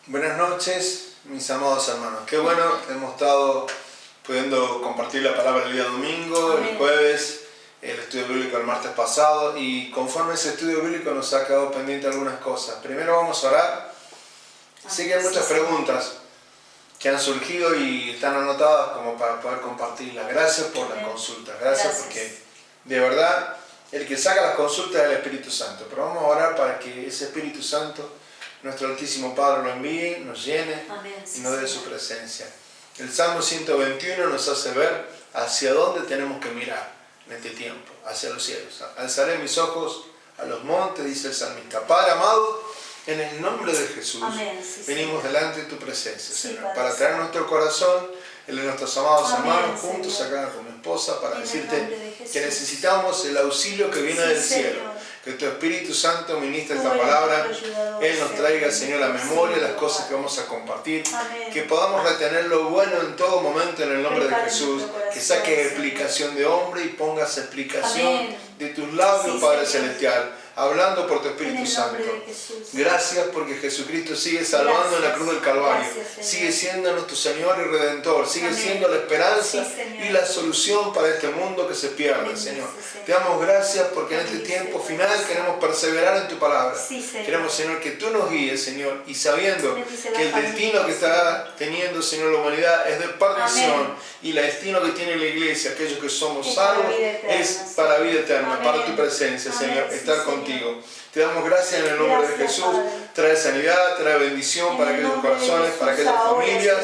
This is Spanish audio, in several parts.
Buenas noches, mis amados hermanos. Qué bueno, hemos estado pudiendo compartir la palabra el día domingo, Amén. El jueves, el estudio bíblico el martes pasado, y conforme ese estudio bíblico nos ha quedado pendiente algunas cosas. Primero vamos a orar. Sé que hay muchas preguntas que han surgido y están anotadas como para poder compartirlas. Gracias por las consultas, gracias porque de verdad el que saca las consultas es el Espíritu Santo. Pero vamos a orar para que ese Espíritu Santo, nuestro Altísimo Padre, lo envíe, nos llene y nos dé su presencia. El Salmo 121 nos hace ver hacia dónde tenemos que mirar en este tiempo, hacia los cielos. Alzaré mis ojos a los montes, dice el salmista. Padre amado, en el nombre de Jesús, venimos delante de tu presencia, Señor, para traer nuestro corazón, el de nuestros amados hermanos, juntos acá con mi esposa, para decirte que necesitamos el auxilio que viene del cielo. Que tu Espíritu Santo ministre esta palabra, Él nos traiga, Señor, a memoria las cosas que vamos a compartir, que podamos retener lo bueno en todo momento en el nombre de Jesús, que saques explicación de hombre y pongas explicación de tus labios, Padre Celestial, hablando por tu Espíritu Santo. Gracias porque Jesucristo sigue salvando en la cruz del Calvario, sigue siendo nuestro Señor y Redentor, sigue siendo la esperanza y la solución para este mundo que se pierde, Señor. Te damos gracias porque en este tiempo final queremos perseverar en tu palabra. Queremos, Señor, que tú nos guíes, Señor, y sabiendo que el destino que está teniendo, Señor, la humanidad es de perdición, y el destino que tiene la iglesia, aquellos que somos salvos, es para vida eterna, para tu presencia, Señor, estar contigo. Te damos gracias en el nombre de Jesús. Trae sanidad, trae bendición para aquellos corazones, para aquellas familias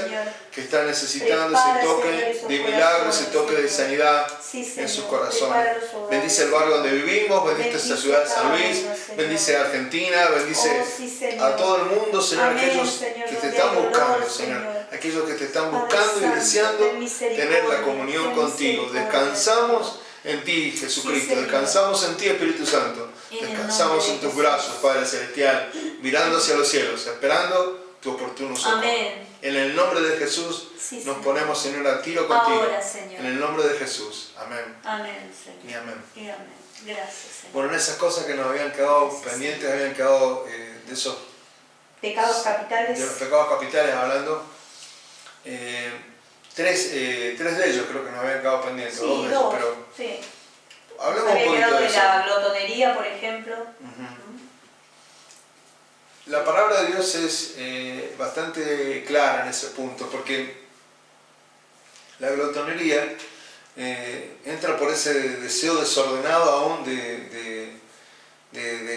que están necesitando ese toque de milagro, ese toque de sanidad en sus corazones. Bendice el barrio donde vivimos, bendice esta ciudad de San Luis, bendice a Argentina, bendice a todo el mundo, Señor, aquellos que te están buscando, Señor, aquellos que te están buscando y deseando tener la comunión contigo. Descansamos en ti, Jesucristo, descansamos en ti, Espíritu Santo, descansamos en tus brazos, Padre Celestial, mirando hacia los cielos, esperando tu oportuno socorro. En el nombre de Jesús nos ponemos, Señor, a tiro contigo. Ahora, Señor. En el nombre de Jesús. Amén. Amén, Señor. Y amén. Y amén. Gracias, Señor. Bueno, en esas cosas que nos habían quedado pendientes, habían quedado de esos pecados capitales. De los pecados capitales hablando. Tres de ellos creo que nos habían quedado pendientes, Sí, dos de ellos, pero sí. hablemos un poquito de eso. La glotonería, por ejemplo. La palabra de Dios es bastante clara en ese punto, porque la glotonería entra por ese deseo desordenado aún de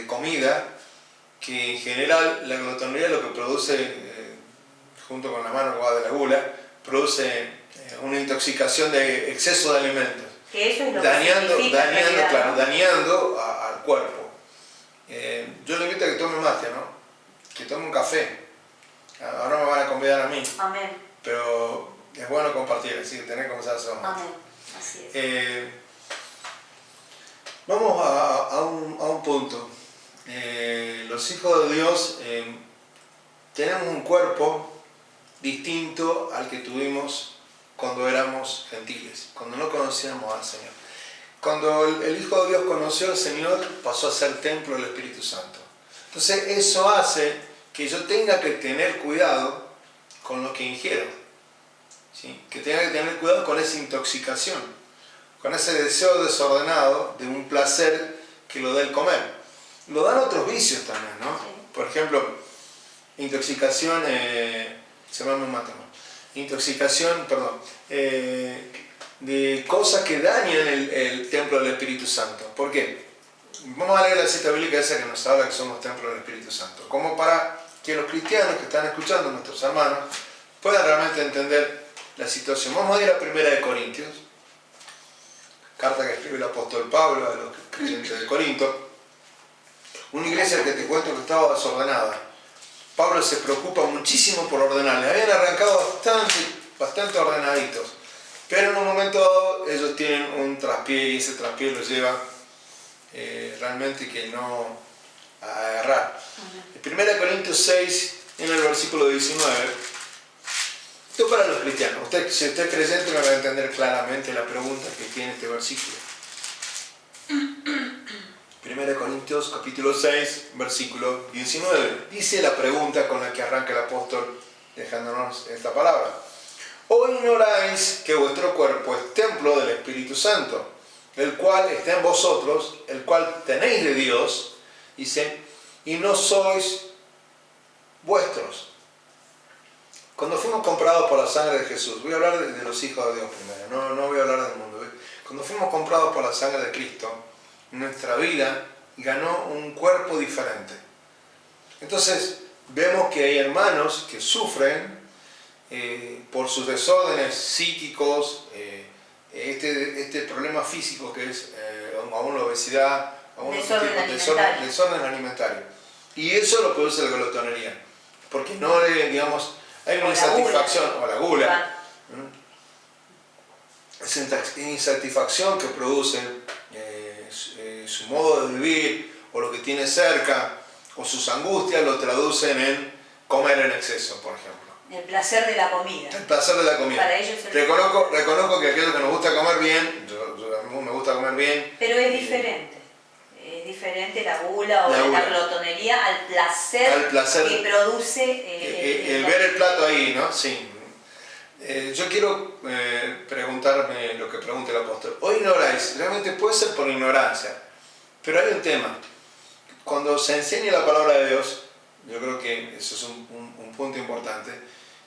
comida, que en general la glotonería lo que produce, junto con la mano que va de la gula, produce una intoxicación de exceso de alimentos, que eso es lo dañando ¿no? al cuerpo. Yo le invito a que tome mate, ¿no? Que tome un café. Ahora me van a convidar a mí. Amén. Pero es bueno compartir, así que tener que comenzar a hacer mate. Amén. Así es. Vamos a un punto. Los hijos de Dios tenemos un cuerpo distinto al que tuvimos cuando éramos gentiles, cuando no conocíamos al Señor. Cuando el Hijo de Dios conoció al Señor, pasó a ser templo del Espíritu Santo. Entonces eso hace que yo tenga que tener cuidado con lo que ingiero, ¿sí? Que tenga que tener cuidado con esa intoxicación, con ese deseo desordenado de un placer que lo da el comer. Lo dan otros vicios también, ¿no? Por ejemplo, intoxicación, de cosas que dañan el templo del Espíritu Santo. ¿Por qué? Vamos a leer la cita bíblica esa que nos habla que somos templo del Espíritu Santo, como para que los cristianos que están escuchando, nuestros hermanos, puedan realmente entender la situación. Vamos a ir a 1 Corintios, carta que escribe el apóstol Pablo a los creyentes de Corinto, una iglesia que te cuento que estaba desordenada. Pablo se preocupa muchísimo por ordenarles. Habían arrancado bastante ordenaditos, pero en un momento dado ellos tienen un traspié y ese traspié los lleva realmente que no a errar. 1 Corintios 6, en el versículo 19, esto para los cristianos. Si usted es creyente me va a entender claramente la pregunta que tiene este versículo. 1 Corintios capítulo 6, versículo 19. Dice la pregunta con la que arranca el apóstol dejándonos esta palabra. ¿O ignoráis que vuestro cuerpo es templo del Espíritu Santo, el cual está en vosotros, el cual tenéis de Dios, dice, y no sois vuestros? Cuando fuimos comprados por la sangre de Jesús, voy a hablar de los hijos de Dios primero, no voy a hablar del mundo. Cuando fuimos comprados por la sangre de Cristo, nuestra vida ganó un cuerpo diferente. Entonces, vemos que hay hermanos que sufren por sus desórdenes psíquicos, este problema físico que es aún la obesidad, aún desorden alimentario. Y eso lo produce la glotonería, porque no le, digamos, hay una insatisfacción, o la gula, esa insatisfacción que produce su modo de vivir, o lo que tiene cerca, o sus angustias lo traducen en comer en exceso, por ejemplo. El placer de la comida. El placer de la comida. Para ellos reconozco que aquellos que nos gusta comer bien, a mí me gusta comer bien. Pero es diferente. Es diferente la gula o la glotonería al placer que produce el ver el plato ahí, ¿no? Sí. Yo quiero preguntarme lo que pregunta el apóstol. ¿O ignoráis? Realmente puede ser por ignorancia, pero hay un tema. Cuando se enseña la palabra de Dios, yo creo que eso es un punto importante,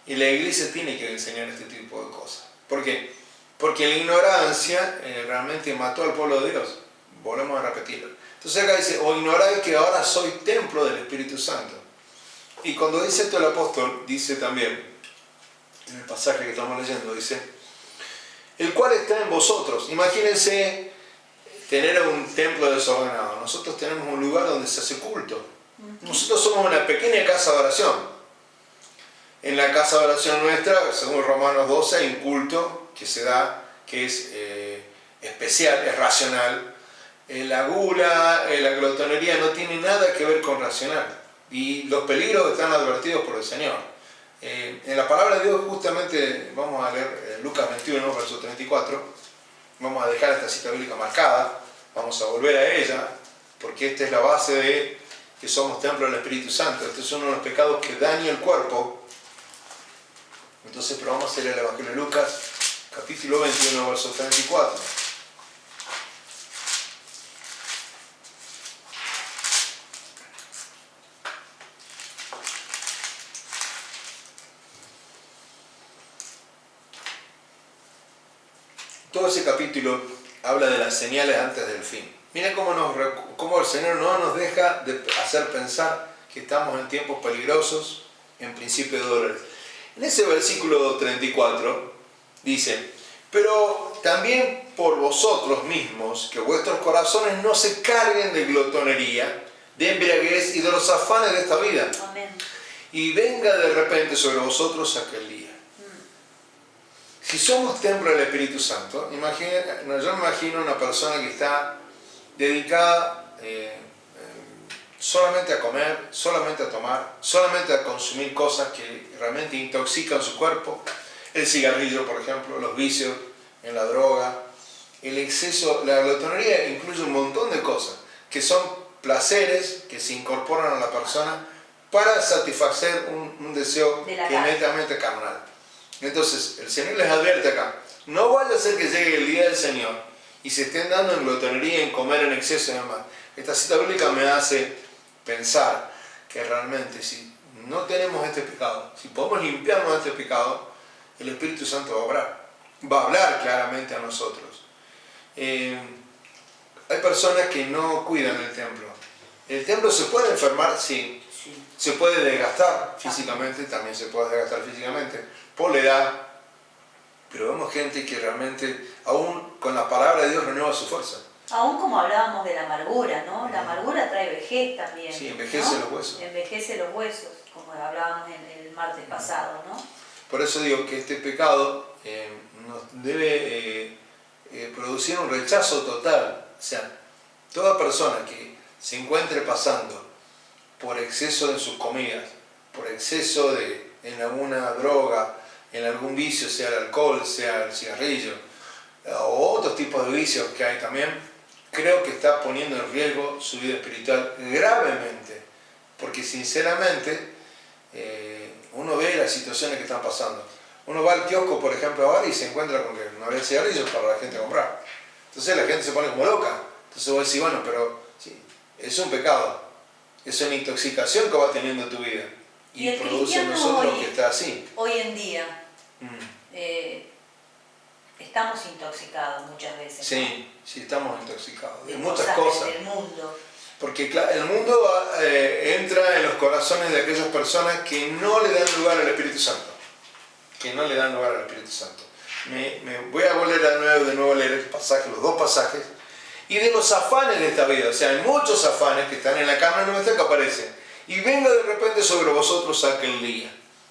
y la iglesia tiene que enseñar este tipo de cosas. ¿Por qué? Porque la ignorancia realmente mató al pueblo de Dios. Volvemos a repetirlo. Entonces acá dice, o ignoráis que ahora soy templo del Espíritu Santo. Y cuando dice esto el apóstol, dice también, en el pasaje que estamos leyendo, dice, el cual está en vosotros. Imagínense tener un templo desordenado. Nosotros tenemos un lugar donde se hace culto. Nosotros somos una pequeña casa de oración. En la casa de oración nuestra, según Romanos 12, hay un culto que se da, que es especial, es racional. La gula, la glotonería no tiene nada que ver con racional. Y los peligros están advertidos por el Señor. En la palabra de Dios, justamente, vamos a leer Lucas 21, verso 34. Vamos a dejar esta cita bíblica marcada. Vamos a volver a ella, porque esta es la base de que somos templo del Espíritu Santo. Este es uno de los pecados que daña el cuerpo. Entonces, pero vamos a leer el Evangelio de Lucas, capítulo 21, verso 34. Todo ese capítulo habla de las señales antes del fin. Miren cómo el Señor no nos deja de hacer pensar que estamos en tiempos peligrosos, en principio de dolores. En ese versículo 34 dice, pero también por vosotros mismos, que vuestros corazones no se carguen de glotonería, de embriaguez y de los afanes de esta vida. Amén. Y venga de repente sobre vosotros aquel día. Si somos templo del Espíritu Santo, yo me imagino una persona que está dedicada solamente a comer, solamente a tomar, solamente a consumir cosas que realmente intoxican su cuerpo. El cigarrillo, por ejemplo, los vicios en la droga, el exceso, la glotonería incluye un montón de cosas que son placeres que se incorporan a la persona para satisfacer un deseo que es netamente carnal. Entonces, el Señor les advierte acá, no vaya a ser que llegue el día del Señor y se estén dando en glotonería, en comer en exceso y demás. Esta cita bíblica me hace pensar que realmente si no tenemos este pecado, si podemos limpiarnos de este pecado, el Espíritu Santo va a hablar claramente a nosotros. Hay personas que no cuidan el templo. ¿El templo se puede enfermar? Sí. Se puede desgastar físicamente, también se puede desgastar físicamente por la edad, pero vemos gente que realmente, aún con la palabra de Dios, renueva su fuerza. Aún como hablábamos de la amargura, ¿no? La amargura trae vejez también. Sí, envejece, ¿no? Los huesos. Envejece los huesos, como hablábamos en el martes pasado, ¿no? Por eso digo que este pecado nos debe producir un rechazo total. O sea, toda persona que se encuentre pasando por exceso en sus comidas, por exceso en alguna droga, en algún vicio, sea el alcohol, sea el cigarrillo, o otros tipos de vicios que hay también, creo que está poniendo en riesgo su vida espiritual gravemente, porque sinceramente uno ve las situaciones que están pasando. Uno va al kiosco, por ejemplo, ahora y se encuentra con que no había cigarrillos para la gente comprar. Entonces la gente se pone como loca. Entonces vos decís, bueno, pero sí, es un pecado, es una intoxicación que va teniendo tu vida y produce en nosotros que está así. Hoy en día estamos intoxicados muchas veces. Sí, ¿no? Sí, estamos intoxicados de muchas cosas. Del mundo. Porque el mundo entra en los corazones de aquellas personas que no le dan lugar al Espíritu Santo. Que no le dan lugar al Espíritu Santo. Me voy a volver de nuevo a leer el pasaje, los dos pasajes. Y de los afanes de esta vida. O sea, hay muchos afanes que están en la carne nuestra que aparecen. Y venga de repente sobre vosotros aquel día.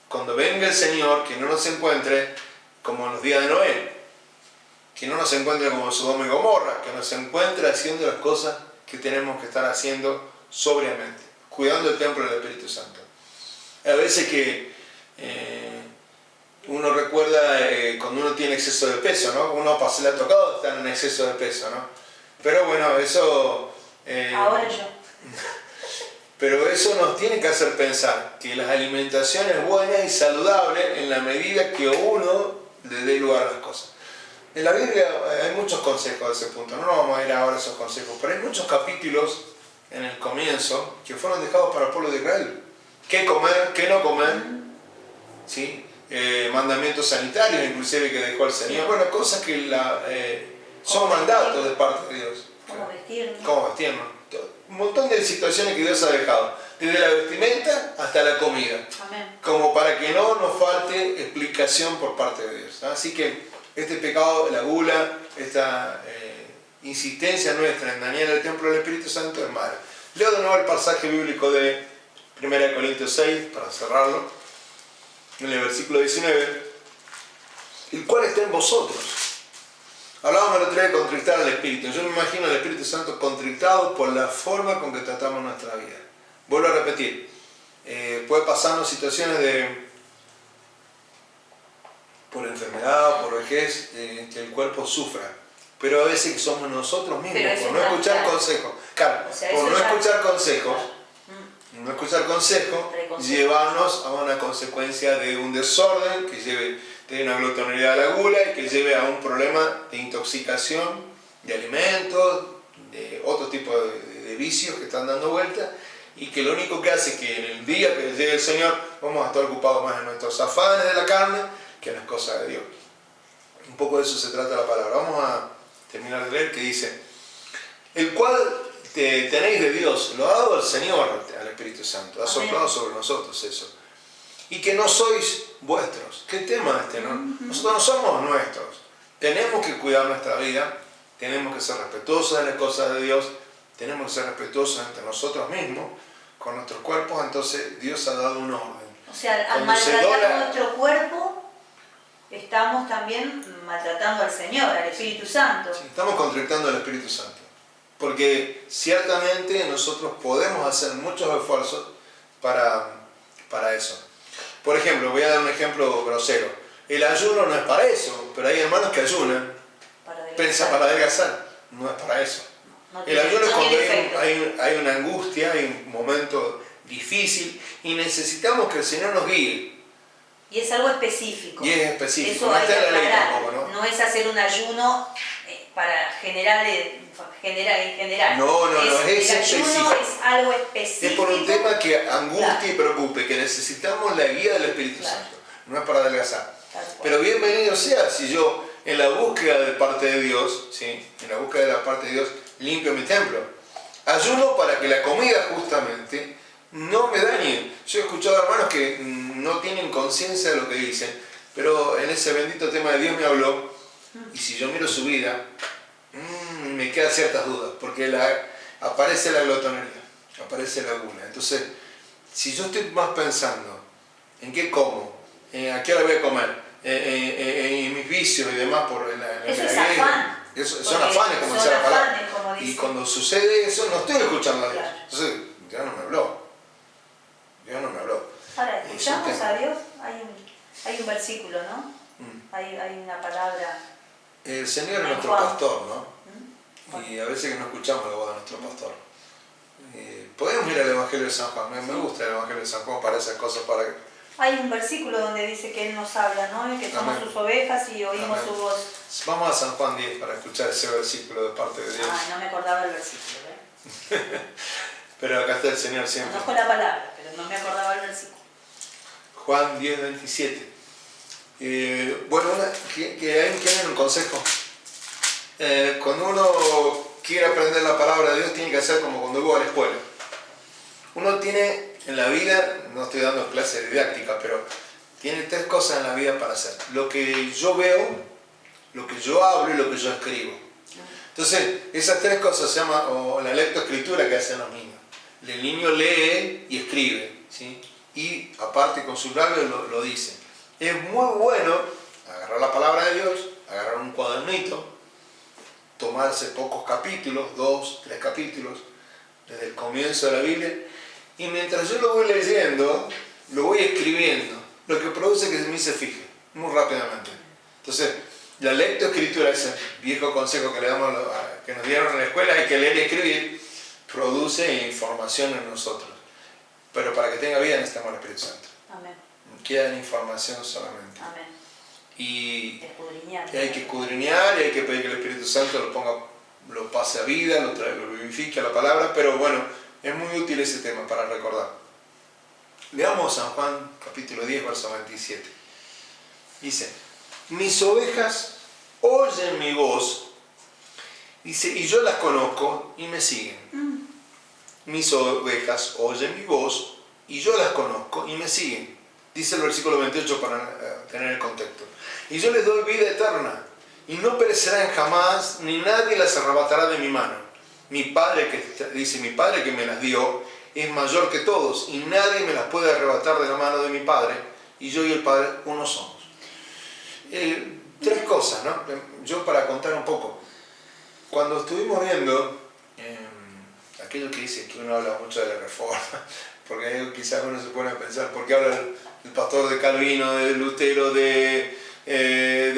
Cuando venga el Señor, que no nos encuentre como en los días de Noé. Que no nos encuentre como Sodoma y Gomorra. Que nos encuentre haciendo las cosas que tenemos que estar haciendo sobriamente, cuidando el templo del Espíritu Santo. A veces que uno recuerda cuando uno tiene exceso de peso, ¿no? Uno se le ha tocado estar en exceso de peso, ¿no? Pero bueno, eso... Ahora yo. Pero eso nos tiene que hacer pensar que la alimentación es buena y saludable en la medida que uno le dé lugar a las cosas. En la Biblia hay muchos consejos a ese punto, no nos vamos a ir ahora a esos consejos, pero hay muchos capítulos en el comienzo que fueron dejados para el pueblo de Israel. ¿Qué comer? ¿Qué no comer? ¿Sí? Mandamientos sanitarios inclusive que dejó el Señor. Bueno, cosas que son mandatos de parte de Dios. ¿Cómo vestirnos? ¿Cómo vestirnos? Un montón de situaciones que Dios ha dejado, desde la vestimenta hasta la comida. Amén. Como para que no nos falte explicación por parte de Dios. Así que este pecado, la gula, esta insistencia nuestra en dañar el templo del Espíritu Santo es mala. Leo de nuevo el pasaje bíblico de 1 Corintios 6, para cerrarlo, en el versículo 19, el cual está en vosotros. Hablábamos el otro día de contrictar al Espíritu. Yo me imagino al Espíritu Santo contrictado por la forma con que tratamos nuestra vida. Vuelvo a repetir, puede pasarnos situaciones por enfermedad, por vejez, que el cuerpo sufra. Pero a veces que somos nosotros mismos, por no escuchar consejos. Claro, por no escuchar consejos, no escuchar consejos, llevarnos a una consecuencia de un desorden que lleve de una glotonería a la gula y que lleve a un problema de intoxicación de alimentos, de otro tipo de vicios que están dando vuelta y que lo único que hace es que en el día que llegue el Señor vamos a estar ocupados más en nuestros afanes de la carne que en las cosas de Dios. Un poco de eso se trata la palabra. Vamos a terminar de leer que dice: el cual tenéis de Dios, lo ha dado el Señor al Espíritu Santo, ha soplado sobre nosotros eso. Y que no sois vuestros. ¿Qué tema este, no? Nosotros no somos nuestros. Tenemos que cuidar nuestra vida, tenemos que ser respetuosos de las cosas de Dios, tenemos que ser respetuosos entre nosotros mismos, con nuestros cuerpos. Entonces Dios ha dado un orden. O sea, al maltratar nuestro cuerpo, estamos también maltratando al Señor, al Espíritu Santo. Sí, estamos contrictando al Espíritu Santo. Porque ciertamente nosotros podemos hacer muchos esfuerzos para eso. Por ejemplo, voy a dar un ejemplo grosero. El ayuno no es para eso, pero hay hermanos que ayunan para adelgazar. No es para eso. El ayuno es cuando hay una angustia, hay un momento difícil y necesitamos que el Señor nos guíe. Y es algo específico. Y es específico. Eso hay que aclarar. No es hacer un ayuno para generar. No, es específico. Es algo específico. Es por un tema que angustia y preocupe, que necesitamos la guía del Espíritu Santo. No es para adelgazar. Pero bienvenido sea si yo, en la búsqueda de parte de Dios, ¿sí? En la búsqueda de la parte de Dios, limpio mi templo. Ayuno para que la comida justamente no me dañe. Yo he escuchado hermanos que no tienen conciencia de lo que dicen, pero en ese bendito tema de Dios me habló, y si yo miro su vida, me quedan ciertas dudas, porque aparece la glotonería, aparece la gula. Entonces, si yo estoy más pensando en qué como, a qué hora voy a comer, en mis vicios y demás, por eso es afán. Son afanes, como dice la palabra. Y cuando sucede eso, no estoy escuchando a Dios. Entonces, Dios no me habló. Ahora, escuchamos a Dios, hay un versículo, ¿no? Hay una palabra. El Señor es nuestro pastor, ¿no? Y a veces que no escuchamos la voz de nuestro pastor. Podemos ir al Evangelio de San Juan. Me gusta el Evangelio de San Juan para esas cosas. Hay un versículo donde dice que Él nos habla, ¿no? Que somos sus ovejas y oímos su voz. Vamos a San Juan 10 para escuchar ese versículo de parte de Dios. No me acordaba el versículo, Pero acá está el Señor siempre. Conozco la palabra, pero no me acordaba el versículo. Juan 10, 27. Bueno, que hay un consejo. Cuando uno quiere aprender la palabra de Dios, tiene que hacer como cuando va a la escuela. Uno tiene en la vida, no estoy dando clase de didáctica, pero tiene 3 cosas en la vida para hacer. Lo que yo veo, lo que yo hablo y lo que yo escribo. Entonces, esas 3 cosas se llaman o la lectoescritura que hacen los niños. El niño lee y escribe, ¿sí? Y aparte con sus labios lo dice. Es muy bueno agarrar la palabra de Dios, agarrar un cuadernito, tomarse pocos capítulos, 2, 3 capítulos, desde el comienzo de la Biblia, y mientras yo lo voy leyendo, lo voy escribiendo, lo que produce que mí se fije, muy rápidamente. Entonces, la lectoescritura, ese viejo consejo que que nos dieron en la escuela, hay que leer y escribir, produce información en nosotros. Pero para que tenga vida necesitamos el Espíritu Santo. Amén. Queda en información solamente. Amén. Y escudriñar. hay que escudriñar y hay que pedir que el Espíritu Santo lo pase a vida, lo vivifique a la palabra, pero bueno, es muy útil ese tema para recordar. Leamos San Juan capítulo 10, verso 27. Dice, mis ovejas oyen mi voz, dice, y yo las conozco y me siguen. Mis ovejas oyen mi voz y yo las conozco y me siguen. Dice el versículo 28 para tener el contexto. Y yo les doy vida eterna y no perecerán jamás, ni nadie las arrebatará de mi mano. Mi Padre que me las dio es mayor que todos y nadie me las puede arrebatar de la mano de mi Padre, y yo y el Padre uno somos. 3 cosas, ¿no? Yo para contar un poco. Cuando estuvimos viendo aquello que dice que uno habla mucho de la reforma, porque quizás uno se pone a pensar, ¿por qué habla el pastor de Calvino, de Lutero, de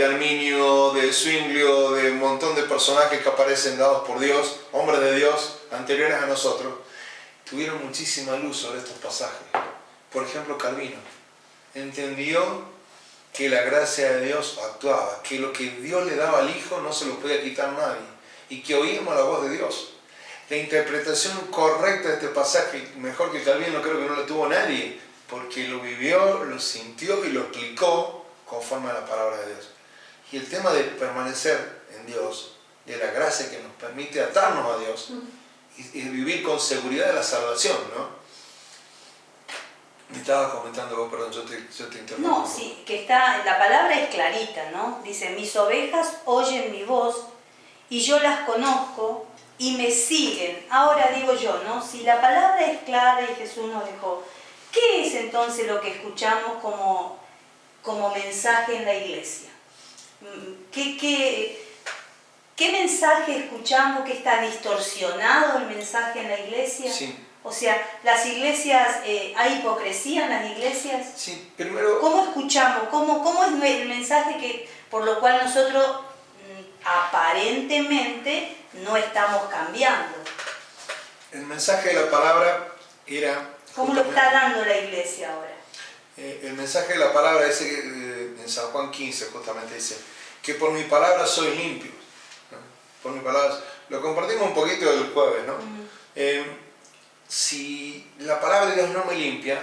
Arminio, de Zwinglio, de un montón de personajes que aparecen dados por Dios, hombres de Dios, anteriores a nosotros? Tuvieron muchísima luz sobre estos pasajes. Por ejemplo, Calvino entendió que la gracia de Dios actuaba, que lo que Dios le daba al Hijo no se lo podía quitar nadie, y que oímos la voz de Dios. La interpretación correcta de este pasaje, mejor que Calvino, creo que no la tuvo nadie, porque lo vivió, lo sintió y lo explicó conforme a la palabra de Dios. Y el tema de permanecer en Dios, de la gracia que nos permite atarnos a Dios y vivir con seguridad de la salvación, ¿no? Me estabas comentando vos, perdón, yo te interrumpí. No, sí, que la palabra es clarita, ¿no? Dice, mis ovejas oyen mi voz y yo las conozco y me siguen. Ahora digo yo, ¿no? Si la palabra es clara y Jesús nos dejó, ¿qué es entonces lo que escuchamos como mensaje en la iglesia? ¿Qué mensaje escuchamos que está distorsionado el mensaje en la iglesia? Sí. O sea, las iglesias, ¿hay hipocresía en las iglesias? Sí, primero... ¿Cómo escuchamos? ¿Cómo es el mensaje por lo cual nosotros aparentemente no estamos cambiando? El mensaje de la palabra era... ¿Cómo lo está dando la iglesia ahora? El mensaje de la palabra ese en San Juan 15 justamente dice que por mi palabra soy limpio, ¿no? Por mi palabra, lo compartimos un poquito el jueves, ¿no? Si la palabra de Dios no me limpia,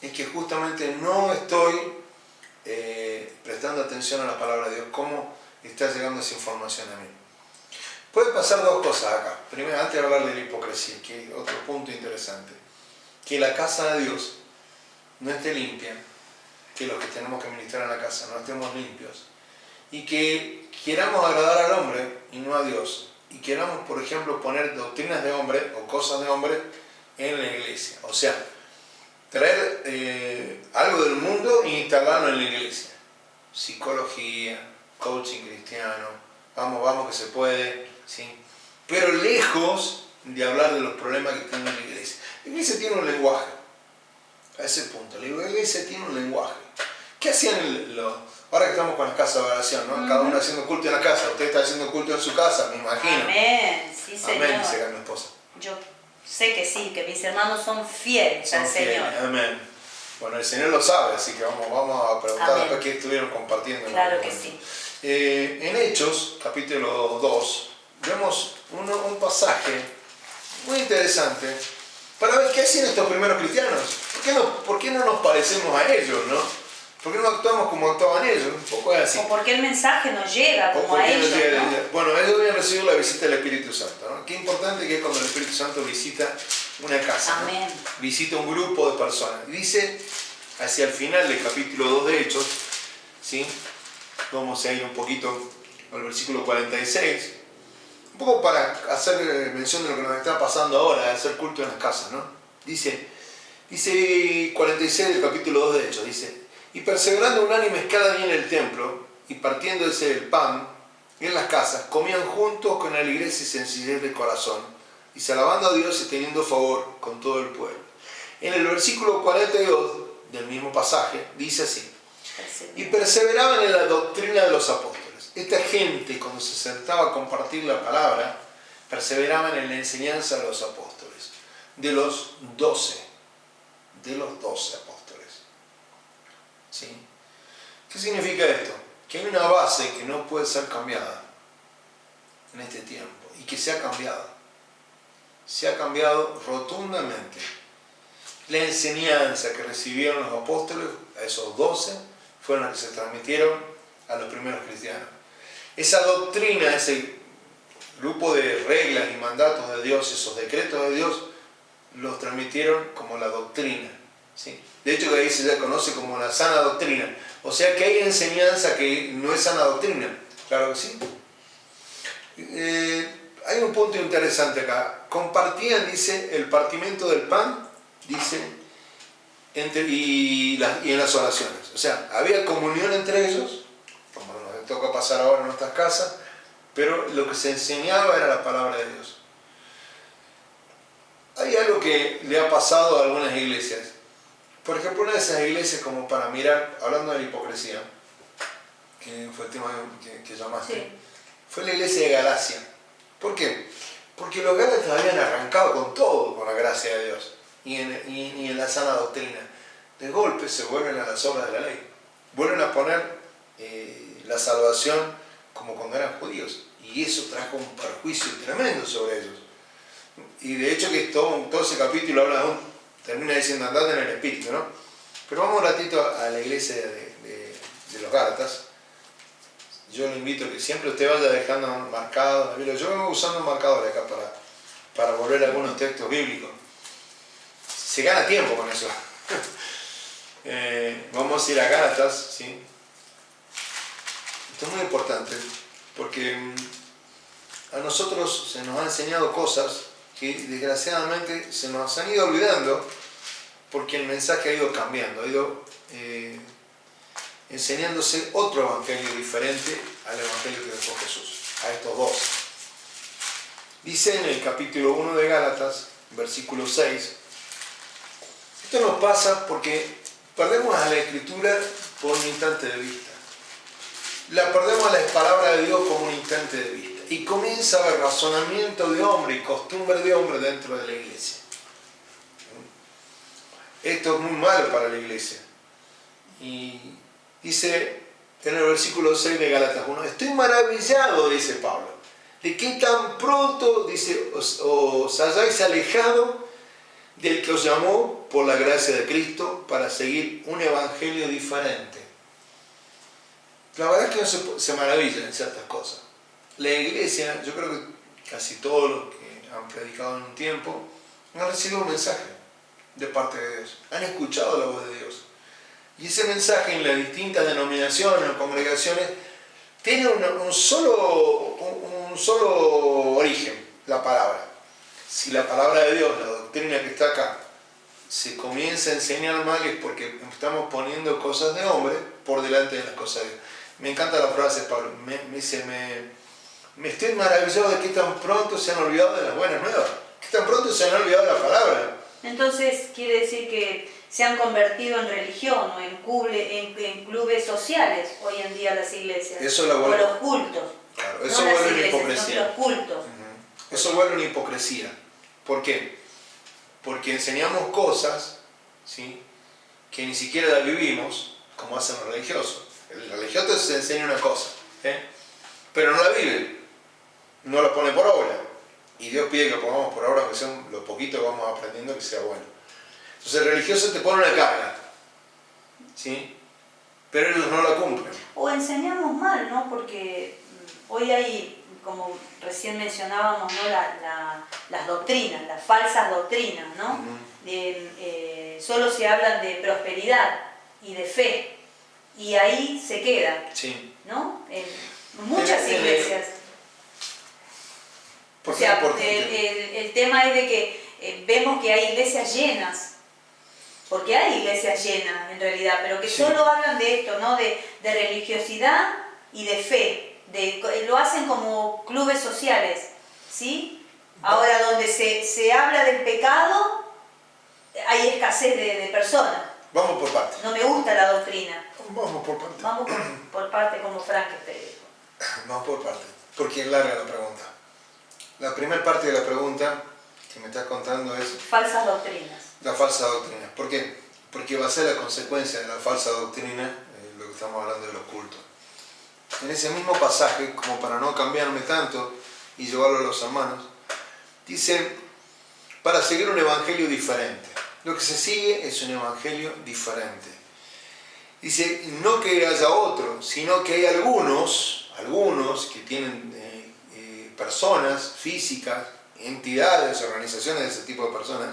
es que justamente no estoy prestando atención a la palabra de Dios. ¿Cómo está llegando esa información a mí? Puede pasar 2 cosas acá. Primero, antes de hablar de la hipocresía, que es otro punto interesante, que la casa de Dios no esté limpia, que los que tenemos que ministrar en la casa no estemos limpios, y que queramos agradar al hombre y no a Dios, y queramos, por ejemplo, poner doctrinas de hombre o cosas de hombre en la iglesia. O sea, traer algo del mundo e instalarlo en la iglesia. Psicología, coaching cristiano, vamos que se puede, ¿sí? Pero lejos de hablar de los problemas que tiene la iglesia. La iglesia tiene un lenguaje, a ese punto, la iglesia tiene un lenguaje. ¿Qué hacían Ahora que estamos con las casas de oración, ¿no? Cada uno haciendo culto en la casa. Usted está haciendo culto en su casa, me imagino. Amén, sí, Señor. Amén, dice acá mi esposa. Yo sé que sí, que mis hermanos son fieles al Señor. Amén. Bueno, el Señor lo sabe, así que vamos a preguntar Amén. después qué estuvieron compartiendo. Claro que sí. En Hechos, capítulo 2, vemos un pasaje muy interesante para ver qué hacían estos primeros cristianos. ¿Por qué no nos parecemos a ellos, no? ¿Por qué no actuamos como actuaban ellos? Un poco es así. O porque el mensaje nos llega como a ellos, ¿no? Bueno, ellos habían recibido la visita del Espíritu Santo, ¿no? Qué importante que es cuando el Espíritu Santo visita una casa, ¿no? Amén. Visita un grupo de personas. Y dice, hacia el final del capítulo 2 de Hechos, ¿sí? Vamos a ir un poquito al versículo 46, un poco para hacer mención de lo que nos está pasando ahora, de hacer culto en las casas, ¿no? Dice 46 del capítulo 2 de Hechos, dice: y perseverando unánimes cada día en el templo, y partiéndose el pan en las casas, comían juntos con alegría y sencillez de corazón, y se alabando a Dios y teniendo favor con todo el pueblo. En el versículo 42 del mismo pasaje, dice así: y perseveraban en la doctrina de los apóstoles. Esta gente, cuando se sentaba a compartir la palabra, perseveraban en la enseñanza de los apóstoles, de los 12 apóstoles. ¿Sí? ¿Qué significa esto? Que hay una base que no puede ser cambiada en este tiempo, y que se ha cambiado. Se ha cambiado rotundamente. La enseñanza que recibieron los apóstoles, a esos 12, fueron las que se transmitieron a los primeros cristianos. Esa doctrina, ese grupo de reglas y mandatos de Dios, esos decretos de Dios, los transmitieron como la doctrina, ¿sí? De hecho, que ahí se le conoce como la sana doctrina. O sea que hay enseñanza que no es sana doctrina. Claro que sí. Hay un punto interesante acá. Compartían, dice, el partimiento del pan, dice, y en las oraciones. O sea, había comunión entre ellos, como nos toca pasar ahora en nuestras casas, pero lo que se enseñaba era la palabra de Dios. Hay algo que le ha pasado a algunas iglesias. Por ejemplo, una de esas iglesias, como para mirar, hablando de la hipocresía, que fue el tema que llamaste, sí, fue la iglesia de Galacia. ¿Por qué? Porque los gálatas habían arrancado con todo, con la gracia de Dios, y en la sana doctrina. De golpe se vuelven a las obras de la ley. Vuelven a poner la salvación como cuando eran judíos. Y eso trajo un perjuicio tremendo sobre ellos. Y de hecho que todo ese capítulo habla termina diciendo: andad en el Espíritu, ¿no? Pero vamos un ratito a la iglesia de los Gálatas. Yo le invito a que siempre usted vaya dejando marcados. Yo vengo usando un marcador acá para volver a algunos textos bíblicos. Se gana tiempo con eso. Vamos a ir a Gálatas, ¿sí? Esto es muy importante porque a nosotros se nos han enseñado cosas que desgraciadamente se nos han ido olvidando, porque el mensaje ha ido cambiando, ha ido enseñándose otro evangelio diferente al evangelio que dejó Jesús, a estos dos. Dice en el capítulo 1 de Gálatas, versículo 6, esto nos pasa porque perdemos a la Escritura por un instante de vista. La perdemos a la palabra de Dios como un instante de vista. Y comienza a haber razonamiento de hombre y costumbre de hombre dentro de la iglesia. Esto es muy malo para la iglesia. Y dice en el versículo 6 de Gálatas 1, estoy maravillado, dice Pablo, de que tan pronto, dice, os hayáis alejado del que os llamó por la gracia de Cristo para seguir un evangelio diferente. La verdad es que uno se maravilla en ciertas cosas. La iglesia, yo creo que casi todos los que han predicado en un tiempo han recibido un mensaje de parte de Dios, han escuchado la voz de Dios. Y ese mensaje en las distintas denominaciones o congregaciones tiene un solo origen, la palabra. Si la palabra de Dios, la doctrina que está acá, se comienza a enseñar mal, es porque estamos poniendo cosas de hombre por delante de las cosas de Dios. Me encanta la frase, Pablo, me estoy maravillado de que tan pronto se han olvidado de las buenas nuevas, que tan pronto se han olvidado de la palabra. Entonces quiere decir que se han convertido en religión o en clubes sociales hoy en día las iglesias. Eso lo o vuelve, los cultos. claro, eso No las vuelve una iglesias, hipocresía. sino los cultos. Ujú. Eso vuelve una hipocresía. ¿Por qué? Porque enseñamos cosas, ¿sí?, que ni siquiera las vivimos, como hacen los religiosos. El religioso se enseña una cosa, pero no la vive, no la pone por obra. Y Dios pide que pongamos por obra, que sea lo poquito que vamos aprendiendo, que sea bueno. Entonces el religioso te pone una carga, ¿sí?, pero ellos no la cumplen. O enseñamos mal, ¿no? Porque hoy hay, como recién mencionábamos, ¿no?, las doctrinas, las falsas doctrinas, ¿no? Solo se hablan de prosperidad y de fe, y ahí se queda, Sí. ¿no? En muchas iglesias. O sea, el tema es de que vemos que hay iglesias llenas, porque hay iglesias llenas en realidad, pero que solo hablan de esto, ¿no? De religiosidad y de fe. Lo hacen como clubes sociales, ¿sí? Ahora, donde se habla del pecado, hay escasez de personas. Vamos por partes. No me gusta la doctrina. Vamos por partes. Vamos por parte como Frank dijo. Vamos por partes, porque es larga la pregunta. La primera parte de la pregunta que me estás contando es falsas doctrinas. la falsa doctrina. ¿Por qué? Porque va a ser la consecuencia de la falsa doctrina, lo que estamos hablando de los cultos. En ese mismo pasaje, como para no cambiarme tanto y llevarlo a los hermanos, dice, para seguir un evangelio diferente. Lo que se sigue es un evangelio diferente. Dice, no que haya otro, sino que hay algunos que tienen personas físicas, entidades, organizaciones de ese tipo de personas,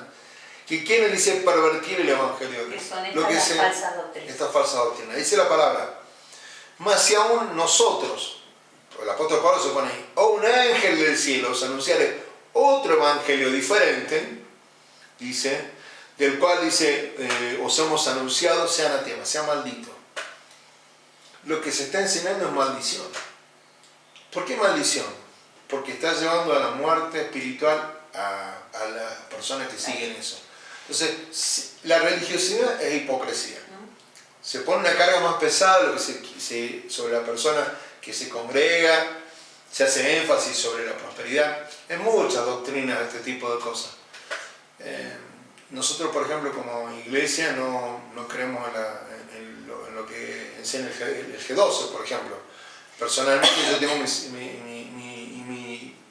que quieren, dice, pervertir el evangelio de Dios. Que son estas falsas doctrinas. Esta falsa doctrina. Dice la palabra, mas si aún nosotros, el apóstol Pablo se pone ahí, o un ángel del cielo os anunciare otro evangelio diferente, dice, del cual dice, os hemos anunciado, sea anatema, sea maldito. Lo que se está enseñando es maldición. ¿Por qué maldición? Porque está llevando a la muerte espiritual a las personas que siguen eso. Entonces, la religiosidad es hipocresía. Se pone una carga más pesada lo que sobre la persona que se congrega, se hace énfasis sobre la prosperidad. Hay muchas doctrinas de este tipo de cosas. Nosotros, por ejemplo, como iglesia, no creemos en lo que enseña el G12, por ejemplo. Personalmente yo tengo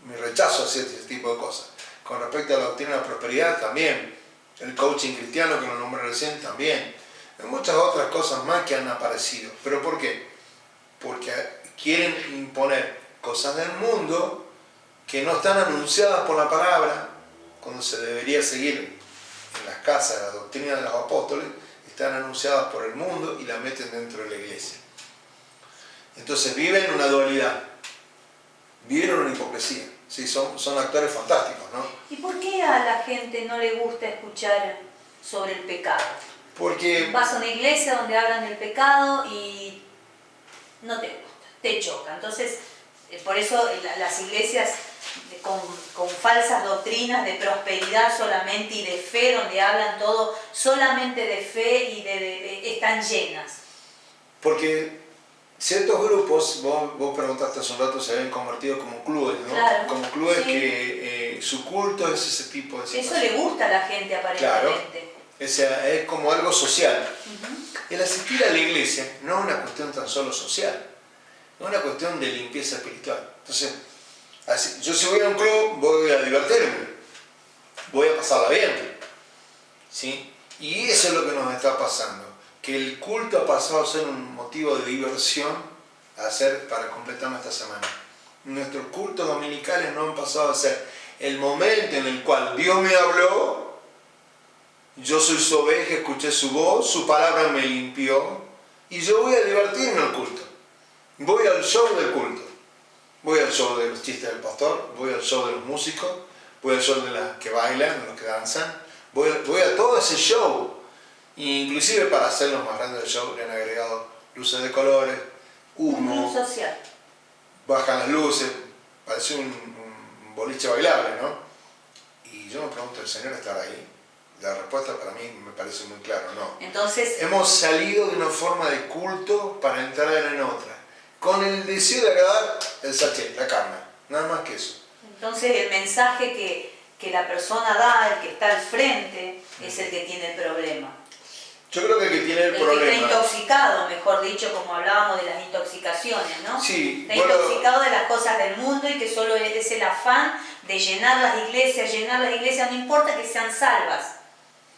mi rechazo hacia ese tipo de cosas. Con respecto a la doctrina de la prosperidad, también. El coaching cristiano, que lo nombré recién, también. Hay muchas otras cosas más que han aparecido. ¿Pero por qué? Porque quieren imponer cosas del mundo que no están anunciadas por la palabra, cuando se debería seguir en las casas de la doctrina de los apóstoles, están anunciadas por el mundo y la meten dentro de la iglesia. Entonces viven una dualidad, viven una hipocresía. Sí, son actores fantásticos, ¿no? ¿Y por qué a la gente no le gusta escuchar sobre el pecado? Porque vas a una iglesia donde hablan del pecado y no te gusta, te choca. Entonces, por eso las iglesias con falsas doctrinas de prosperidad solamente y de fe, donde hablan todo solamente de fe y están llenas. Porque ciertos grupos, vos preguntaste hace un rato, se habían convertido como clubes, ¿no? Claro, como clubes sí. Que su culto es ese tipo de situación. Eso le gusta a la gente aparentemente. Claro, es como algo social. El asistir a la iglesia no es una cuestión tan solo social, es una cuestión de limpieza espiritual. Entonces, yo si voy a un club, voy a divertirme, voy a pasarla bien, ¿sí? Y eso es lo que nos está pasando, que el culto ha pasado a ser un motivo de diversión para completar nuestra semana. Nuestros cultos dominicales no han pasado a ser el momento en el cual Dios me habló, yo soy su oveja, escuché su voz, su palabra me limpió y yo voy a divertirme al culto. Voy al show del culto. Voy al show de los chistes del pastor, voy al show de los músicos, voy al show de los que bailan, de los que danzan. Voy a todo ese show. Inclusive para hacerlo más grande el show le han agregado luces de colores, humo. Un social. Bajan las luces, parece un boliche bailable, ¿no? Y yo me pregunto, ¿el Señor estará ahí? La respuesta para mí me parece muy clara, no. Entonces, Hemos salido de una forma de culto para entrar en otra, con el deseo de agradar el sachet, la carne, nada más que eso. entonces el mensaje que la persona da, el que está al frente, es el que tiene el problema. Yo creo que el que tiene el Que problema... está intoxicado, mejor dicho, como hablábamos de las intoxicaciones, ¿no? Sí, está intoxicado de las cosas del mundo y que solo es el afán de llenar las iglesias, no importa que sean salvas,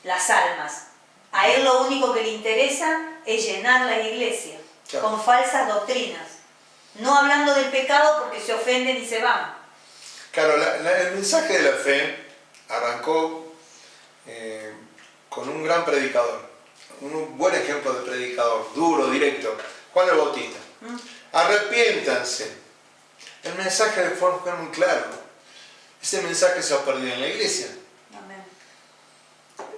las almas. A él lo único que le interesa es llenar las iglesias, claro, con falsas doctrinas. No hablando del pecado porque se ofenden y se van. Claro, el mensaje de la fe arrancó con un gran predicador. Un buen ejemplo de predicador, duro, directo, Juan el Bautista. Arrepiéntanse. El mensaje de Juan fue muy claro. Ese mensaje se ha perdido en la iglesia. Amén.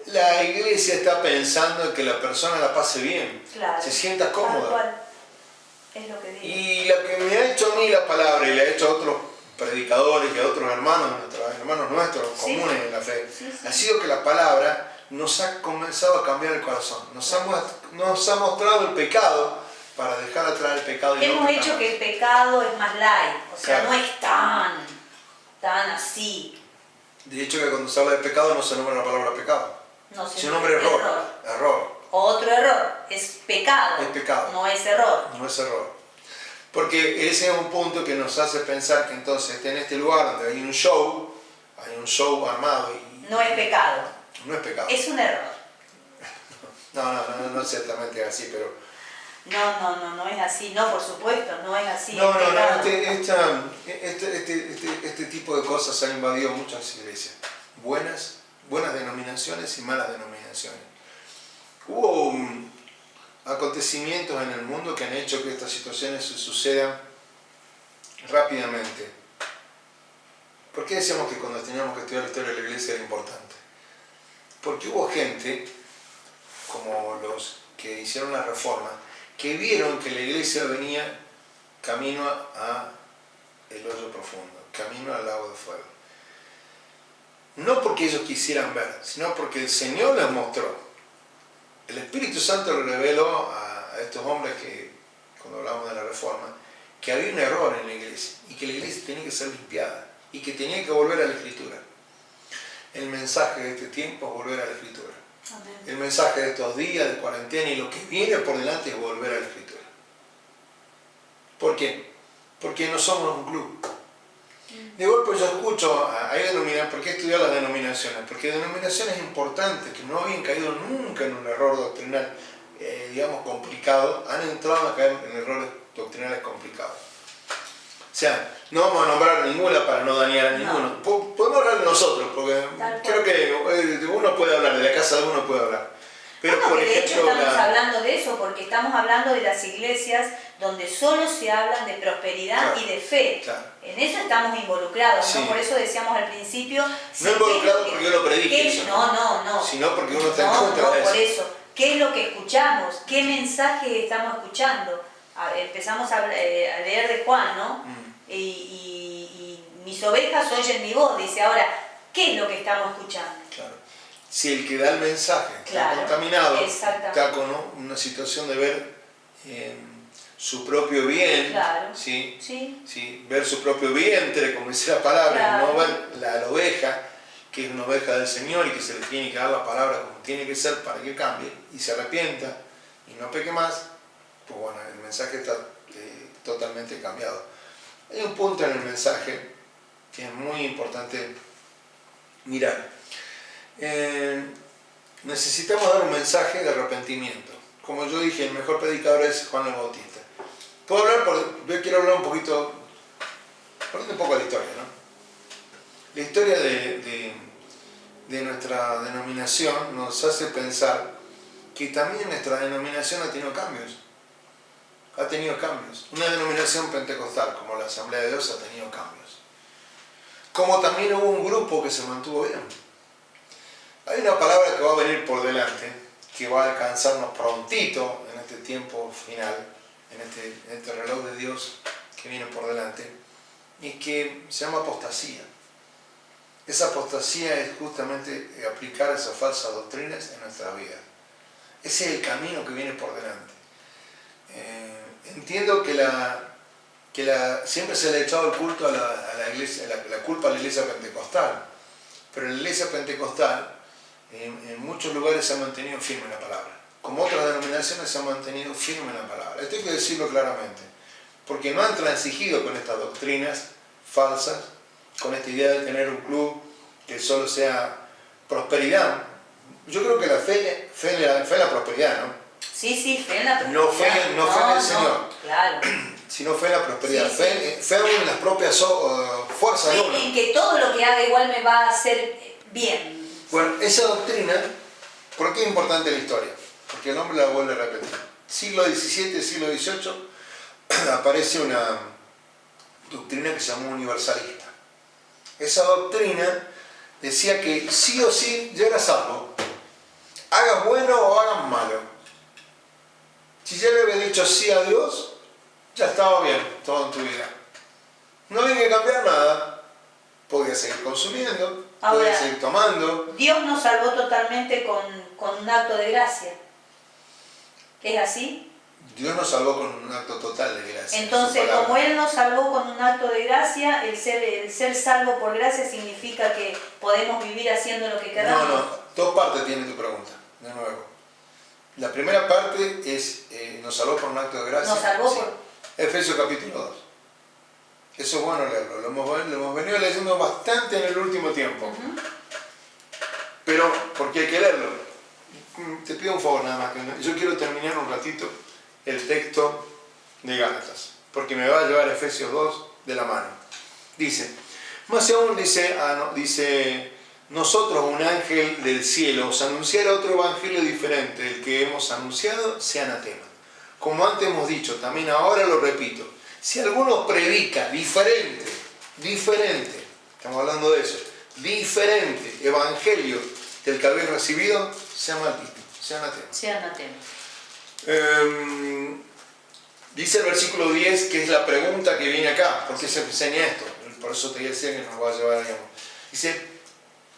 La iglesia está pensando en que la persona la pase bien, Claro, se sienta tal cómoda. cual. Es lo que digo. Y lo que me ha hecho a mí la palabra y le ha hecho a otros predicadores y a otros hermanos nuestros comunes en la fe, ha sido que la palabra nos ha comenzado a cambiar el corazón, nos ha mostrado el pecado para dejar atrás el pecado. Y hemos hecho que el pecado es más light, o sea, claro, no es tan así. De hecho que cuando se habla de pecado no se nombra la palabra pecado, No, se nombra error. Otro error, es pecado, no es error. No es error. Porque ese es un punto que nos hace pensar que entonces en este lugar donde hay un show armado y... No es pecado. No es pecado. Es un error. No ciertamente es así, pero... No es así, no, por supuesto, no es así. Este tipo de cosas han invadido muchas iglesias. Buenas denominaciones y malas denominaciones. Hubo acontecimientos en el mundo que han hecho que estas situaciones se sucedan rápidamente. ¿Por qué decíamos que cuando teníamos que estudiar la historia de la iglesia era importante? Porque hubo gente, como los que hicieron la reforma, que vieron que la iglesia venía camino a el hoyo profundo, camino al lago de fuego. No porque ellos quisieran ver, sino porque el Señor les mostró. El Espíritu Santo le reveló a estos hombres que, cuando hablamos de la reforma, que había un error en la iglesia y que la iglesia tenía que ser limpiada y que tenía que volver a la Escritura. El mensaje de este tiempo es volver a la Escritura. Amén. El mensaje de estos días de cuarentena y lo que viene por delante es volver a la Escritura. ¿Por qué? Porque no somos un club. De golpe yo escucho, ¿por qué estudiar las denominaciones? Porque denominaciones importantes que no habían caído nunca en un error doctrinal, complicado, han entrado a caer en errores doctrinales complicados. O sea, no vamos a nombrar ninguna para no dañar a ninguno. Podemos hablar de nosotros, porque creo que de uno puede hablar, de la casa de uno puede hablar. Pero por de ejemplo, hecho estamos hablando de eso, porque estamos hablando de las iglesias donde solo se hablan de prosperidad y de fe. Claro. En eso estamos involucrados, sí. ¿No? Por eso decíamos al principio... No involucrados porque yo lo predique eso. No. Sino porque uno está en contra de eso. Por eso. ¿Qué es lo que escuchamos? ¿Qué mensaje estamos escuchando? Empezamos a leer de Juan, ¿no? Y mis ovejas oyen mi voz, dice. Ahora, ¿qué es lo que estamos escuchando? Claro. Si el que da el mensaje está contaminado, está con una situación de ver su propio bien, claro. ¿sí? Ver su propio vientre, como dice la palabra, claro. No ver la oveja, que es una oveja del Señor y que se le tiene que dar la palabra como tiene que ser para que cambie y se arrepienta y no peque más, pues bueno, el mensaje está totalmente cambiado. Hay un punto en el mensaje que es muy importante mirar. Necesitamos dar un mensaje de arrepentimiento. Como yo dije, el mejor predicador es Juan el Bautista. Yo quiero hablar un poquito, volviendo un poco a la historia, ¿no? La historia de nuestra denominación nos hace pensar que también nuestra denominación ha tenido cambios. Una denominación pentecostal como la Asamblea de Dios ha tenido cambios. Como también hubo un grupo que se mantuvo bien. Hay una palabra que va a venir por delante, que va a alcanzarnos prontito en este tiempo final, en este reloj de Dios que viene por delante, y es que se llama apostasía. Esa apostasía es justamente aplicar esas falsas doctrinas en nuestra vida. Ese es el camino que viene por delante. Entiendo que siempre se le ha echado el culto a la iglesia, la culpa a la iglesia pentecostal, pero la iglesia pentecostal en muchos lugares se ha mantenido firme en la palabra. Como otras denominaciones se han mantenido firme en la palabra. Esto hay que decirlo claramente, porque no han transigido con estas doctrinas falsas, con esta idea de tener un club que solo sea prosperidad. Yo creo que la fe es la prosperidad, ¿no? Sí, fe en la prosperidad. No fe en el Señor, claro. sino fe en la prosperidad. Sí, fe en las propias fuerzas de uno. En que todo lo que haga igual me va a hacer bien. Bueno, esa doctrina, ¿por qué es importante la historia? Porque el hombre la vuelve a repetir. Siglo XVII, siglo XVIII, aparece una doctrina que se llamó universalista. Esa doctrina decía que sí o sí ya eras salvo, hagas bueno o hagas malo. Si ya le habías dicho sí a Dios, ya estaba bien todo en tu vida. No había que cambiar nada. Podías seguir consumiendo, podías seguir tomando. Dios nos salvó totalmente con un acto de gracia. ¿Es así? Dios nos salvó con un acto total de gracia. Entonces, como Él nos salvó con un acto de gracia, el ser salvo por gracia significa que podemos vivir haciendo lo que queramos. No, dos partes tiene tu pregunta, de nuevo. La primera parte es, nos salvó por un acto de gracia. Nos salvó sí. por... Efesios capítulo 2. Eso es bueno leerlo, lo hemos venido leyendo bastante en el último tiempo. Pero, porque hay que leerlo. Te pido un favor nada más, yo quiero terminar un ratito el texto de Gálatas, porque me va a llevar Efesios 2 de la mano. Dice, más aún dice, nosotros un ángel del cielo os anunciara otro evangelio diferente del que hemos anunciado, sea anatema. Como antes hemos dicho, también ahora lo repito, si alguno predica diferente, estamos hablando de eso, diferente evangelio del que habéis recibido, sea maldito, sea anatema. Sea anatema. Dice el versículo 10 que es la pregunta que viene acá, porque se enseña esto, por eso te decía que nos va a llevar, digamos. Dice,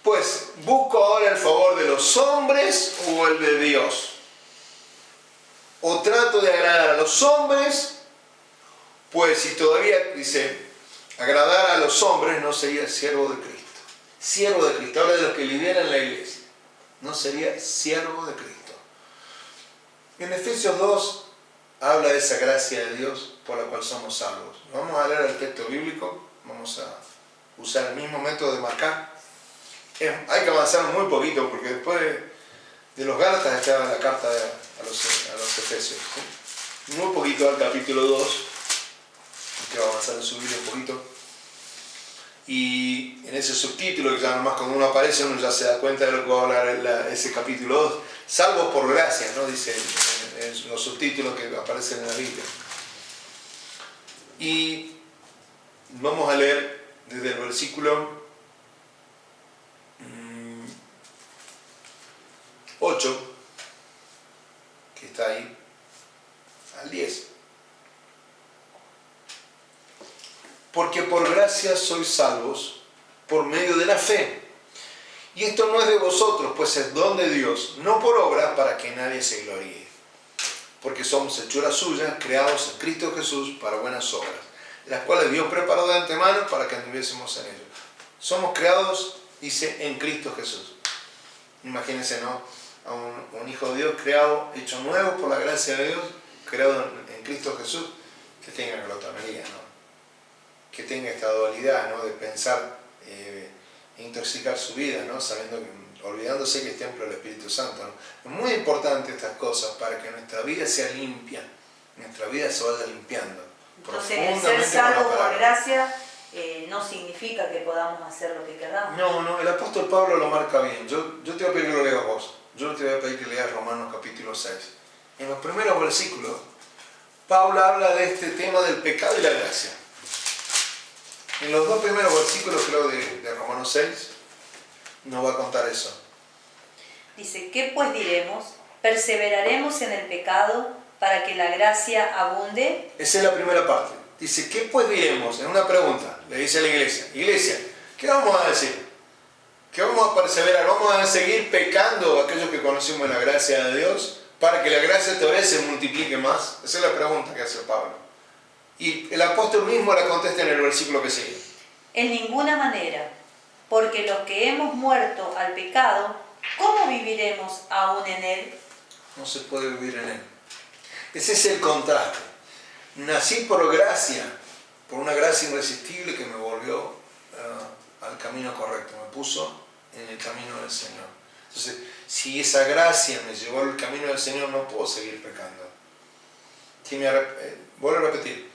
pues, ¿busco ahora el favor de los hombres o el de Dios? ¿O trato de agradar a los hombres? Pues si todavía, dice, agradar a los hombres no sería siervo de Cristo. Siervo de Cristo, habla de los que lideran la iglesia. No sería siervo de Cristo. En Efesios 2 habla de esa gracia de Dios por la cual somos salvos. Vamos a leer el texto bíblico, vamos a usar el mismo método de marcar. Hay que avanzar muy poquito porque después de los Gálatas está la carta a los Efesios. ¿Sí? Muy poquito al capítulo 2, que va a avanzar en su Biblia un poquito. Y en ese subtítulo, que ya nomás cuando uno aparece uno ya se da cuenta de lo que va a hablar ese capítulo 2, salvo por gracia, ¿no? Dice en los subtítulos que aparecen en la Biblia. Y vamos a leer desde el versículo 8, que está ahí, al 10. Porque por gracia sois salvos por medio de la fe. Y esto no es de vosotros, pues es don de Dios, no por obra para que nadie se gloríe. Porque somos hechura suya, creados en Cristo Jesús para buenas obras, las cuales Dios preparó de antemano para que anduviésemos en ellos. Somos creados, dice, en Cristo Jesús. Imagínense, ¿no? A un hijo de Dios creado, hecho nuevo por la gracia de Dios, creado en Cristo Jesús, que tenga glotonería, ¿no? Que tenga esta dualidad, ¿no? De pensar e intoxicar su vida, ¿no? Olvidándose que es templo del Espíritu Santo, ¿no? Es muy importante estas cosas para que nuestra vida sea limpia, nuestra vida se vaya limpiando. Entonces, el ser salvo por gracia no significa que podamos hacer lo que queramos. No, el apóstol Pablo lo marca bien. Yo te voy a pedir que lo leas vos. Yo te voy a pedir que leas Romanos capítulo 6. En los primeros versículos, Pablo habla de este tema del pecado y la gracia. En los dos primeros versículos, creo, de Romanos 6, nos va a contar eso. Dice, ¿qué pues diremos? ¿Perseveraremos en el pecado para que la gracia abunde? Esa es la primera parte. Dice, ¿qué pues diremos? Es una pregunta, le dice a la iglesia. Iglesia, ¿qué vamos a decir? que vamos a perseverar, vamos a seguir pecando aquellos que conocimos la gracia de Dios para que la gracia todavía se multiplique más. Esa es la pregunta que hace Pablo. Y el apóstol mismo la contesta en el versículo que sigue. En ninguna manera, porque los que hemos muerto al pecado, ¿cómo viviremos aún en él? No se puede vivir en él. Ese es el contraste. Nací por gracia, por una gracia irresistible que me volvió al camino correcto, me puso en el camino del Señor. Entonces, si esa gracia me llevó al camino del Señor, no puedo seguir pecando. Vuelvo a repetir,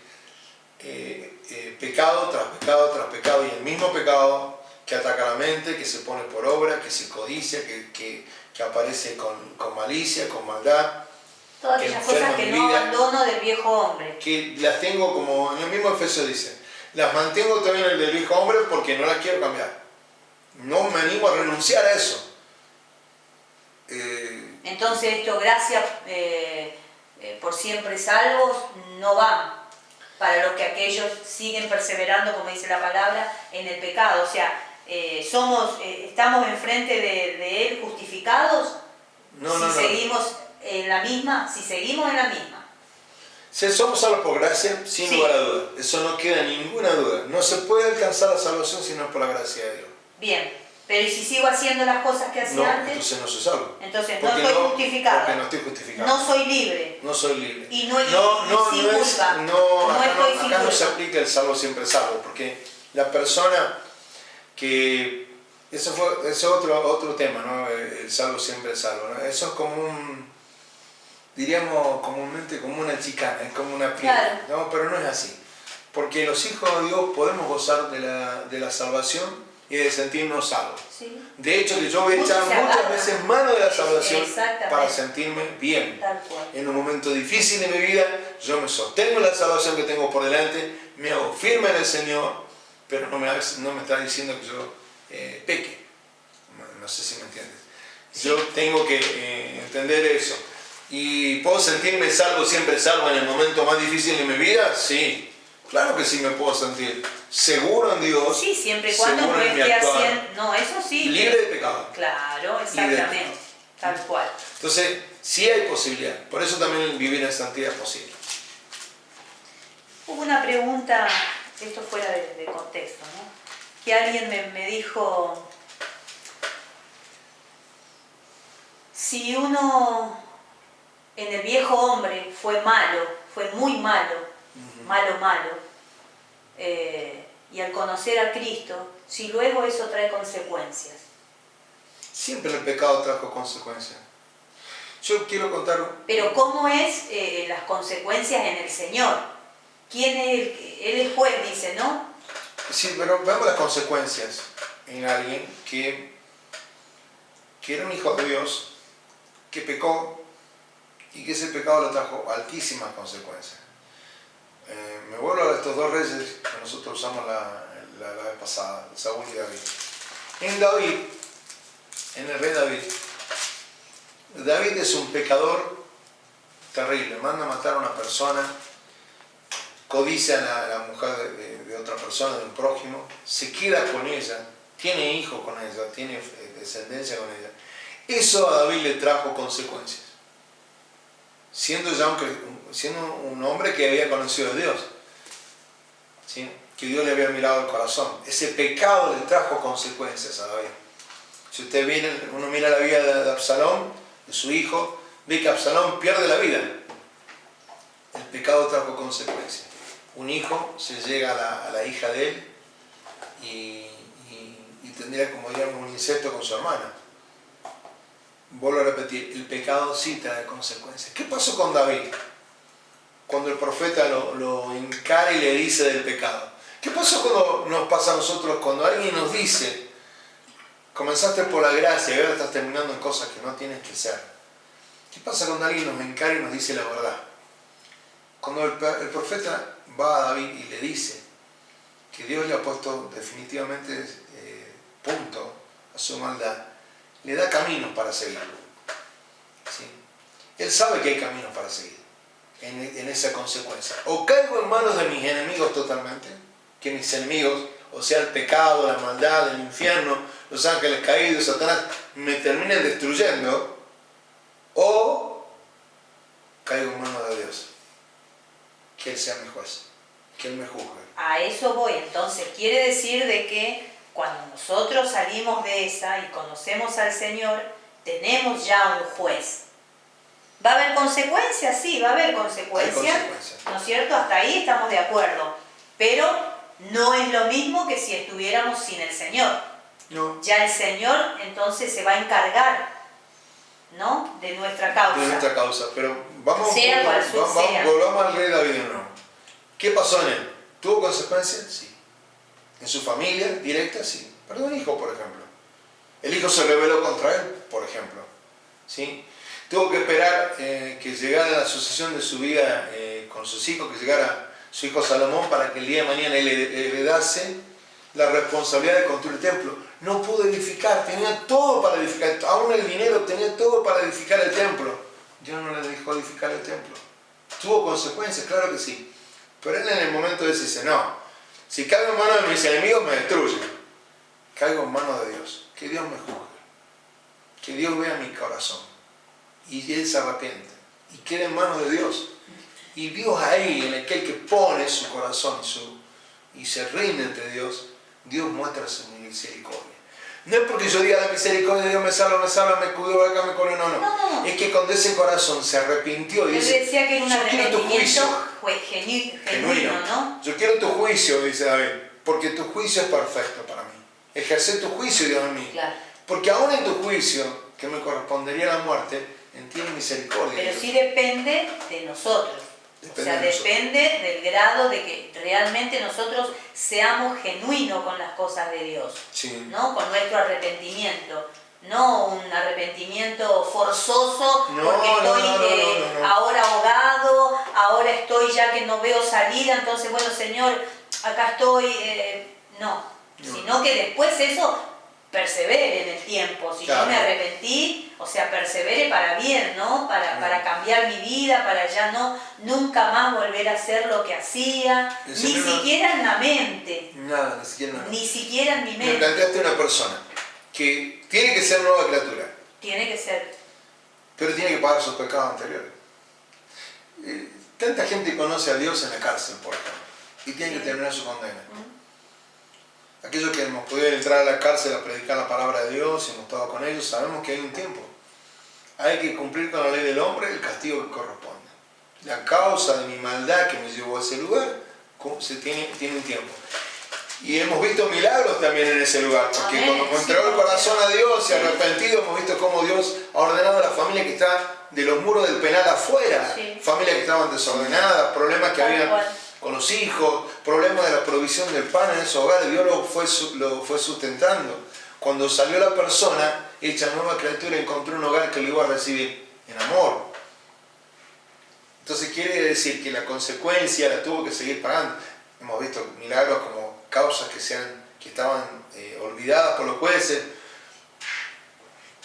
pecado tras pecado tras pecado, y el mismo pecado que ataca la mente, que se pone por obra, que se codicia, que aparece con malicia, con maldad. Todas aquellas cosas que no abandono del viejo hombre. Que las tengo, como en el mismo Efesios dice, las mantengo también en el del viejo hombre porque no las quiero cambiar. No me animo a renunciar a eso. Entonces esto, gracias por siempre salvos, no van para los que aquellos siguen perseverando, como dice la palabra, en el pecado. O sea, estamos enfrente de Él justificados seguimos en la misma, si seguimos en la misma. Si somos salvos por gracia, sin lugar a duda. Eso no queda ninguna duda. No se puede alcanzar la salvación si no es por la gracia de Dios. Bien, pero ¿y si sigo haciendo las cosas que hacía antes? Entonces no soy salvo. Entonces no estoy justificado. Porque no estoy justificado. No soy libre. No soy libre. Y no sin culpa. Acá no se aplica el salvo siempre salvo, porque la persona que... Eso es otro tema, ¿no? El salvo siempre salvo, ¿no? Eso es como diríamos comúnmente como una chicana, es como una piedra, ¿no? Pero no es así. Porque los hijos de Dios podemos gozar de la salvación y de sentirnos salvos. Sí. De hecho, que yo voy a echar muchas veces mano de la salvación para sentirme bien. Tal cual. En un momento difícil de mi vida, yo me sostengo en la salvación que tengo por delante, me hago firme en el Señor, pero no me está diciendo que yo peque. No sé si me entiendes. Sí. Yo tengo que entender eso. ¿Y puedo sentirme salvo, siempre salvo en el momento más difícil de mi vida? Sí. Claro que sí me puedo sentir seguro en Dios. Sí, siempre y cuando no esté haciendo... No, eso sí. Libre de pecado. Claro, exactamente. Tal cual. Entonces, sí hay posibilidad. Por eso también vivir en santidad es posible. Hubo una pregunta, esto fuera de contexto, ¿no? Que alguien me dijo, si uno en el viejo hombre fue malo, fue muy malo, malo, y al conocer a Cristo, si luego eso trae consecuencias. Siempre el pecado trajo consecuencias. Yo quiero contar... Pero ¿cómo es las consecuencias en el Señor? ¿Quién es Él es juez, dice, ¿no? Sí, pero veamos las consecuencias en alguien que era un hijo de Dios, que pecó y que ese pecado le trajo altísimas consecuencias. Me vuelvo a estos dos reyes que nosotros usamos la vez pasada, Saúl y David. En el rey David es un pecador terrible, manda a matar a una persona, codicia a la mujer de otra persona, de un prójimo, se queda con ella, tiene hijos con ella, tiene descendencia con ella. Eso a David le trajo consecuencias, siendo un hombre que había conocido a Dios, ¿sí? Que Dios le había mirado el corazón. Ese pecado le trajo consecuencias a David. Si uno mira la vida de Absalón, de su hijo, ve que Absalón pierde la vida. El pecado trajo consecuencias. Un hijo se llega a la hija de él y tendría como digamos un incesto con su hermana. Vuelvo a repetir, el pecado sí trae consecuencias. ¿Qué pasó con David? Cuando el profeta lo encara y le dice del pecado. ¿Qué pasó cuando nos pasa a nosotros, cuando alguien nos dice, comenzaste por la gracia y ahora estás terminando en cosas que no tienes que hacer? ¿Qué pasa cuando alguien nos encara y nos dice la verdad? Cuando el profeta va a David y le dice que Dios le ha puesto definitivamente punto a su maldad, le da caminos para seguirlo. ¿Sí? Él sabe que hay caminos para seguir en esa consecuencia. O caigo en manos de mis enemigos totalmente, que mis enemigos o sea el pecado, la maldad, el infierno, los ángeles caídos, Satanás, me terminen destruyendo, o caigo en manos de Dios. Que Él sea mi juez, que Él me juzgue. A eso voy. Entonces quiere decir de que cuando nosotros salimos de esa y conocemos al Señor, tenemos ya un juez. ¿Va a haber consecuencias? Sí, va a haber consecuencias, ¿no es cierto? Hasta ahí estamos de acuerdo. Pero no es lo mismo que si estuviéramos sin el Señor. No. Ya el Señor entonces se va a encargar, ¿no?, de nuestra causa. De nuestra causa. Pero vamos, sea cual sea. Volvamos al rey David de nuevo. ¿Qué pasó en él? ¿Tuvo consecuencias? Sí. ¿En su familia directa? Sí. Perdió un hijo, por ejemplo. El hijo se rebeló contra él, por ejemplo. ¿Sí? Tuvo que esperar que llegara la sucesión de su vida con sus hijos, que llegara su hijo Salomón para que el día de mañana él heredase la responsabilidad de construir el templo. No pudo edificar, tenía todo para edificar, aún el dinero tenía todo para edificar el templo. Dios no le dejó edificar el templo. ¿Tuvo consecuencias? Claro que sí. Pero él en el momento de ese dice, no, si caigo en manos de mis enemigos me destruyen. Caigo en manos de Dios, que Dios me juzgue, que Dios vea mi corazón. Y él se arrepiente y queda en manos de Dios. Y Dios ahí, en aquel que pone su corazón y se rinde ante Dios, Dios muestra su misericordia. No es porque yo diga la misericordia de Dios me salva, me cuidó, acá me corrió, no. Es que cuando ese corazón se arrepintió y dice, decía que era un arrepentimiento genuino, ¿no? Yo quiero tu juicio, dice David, porque tu juicio es perfecto para mí. Ejercer tu juicio, Dios en mí. Claro. Porque aún en tu juicio, que me correspondería la muerte, entiende misericordia. Pero sí depende de nosotros. Depende del grado de que realmente nosotros seamos genuinos con las cosas de Dios, sí, ¿no? Con nuestro arrepentimiento. No un arrepentimiento forzoso porque estoy ahora ahogado, ahora estoy ya que no veo salida, entonces bueno Señor, acá estoy, no. Sino que después eso persevere en el tiempo. Si yo me arrepentí, o sea, persevere para bien, ¿no? Para cambiar mi vida, para ya nunca más volver a hacer lo que hacía, ni siquiera en la mente. Nada, ni siquiera en la mente. Ni siquiera en mi mente. Me planteaste una persona que tiene que ser nueva criatura. Tiene que ser. Pero tiene que pagar sus pecados anteriores. Tanta gente conoce a Dios en la cárcel, por ejemplo, y tiene que terminar su condena. Aquellos que hemos podido entrar a la cárcel a predicar la palabra de Dios y hemos estado con ellos, sabemos que hay un tiempo. Hay que cumplir con la ley del hombre el castigo que corresponde. La causa de mi maldad que me llevó a ese lugar tiene un tiempo. Y hemos visto milagros también en ese lugar, porque cuando hemos entregado el corazón a Dios y arrepentido, hemos visto cómo Dios ha ordenado a la familia que está de los muros del penal afuera, familias que estaban desordenadas, problemas que habían con los hijos, problemas de la provisión del pan en esos hogares, Dios lo fue sustentando. Cuando salió la persona, hecha nueva criatura, encontró un hogar que lo iba a recibir en amor. Entonces quiere decir que la consecuencia la tuvo que seguir pagando. Hemos visto milagros como causas que estaban olvidadas por los jueces,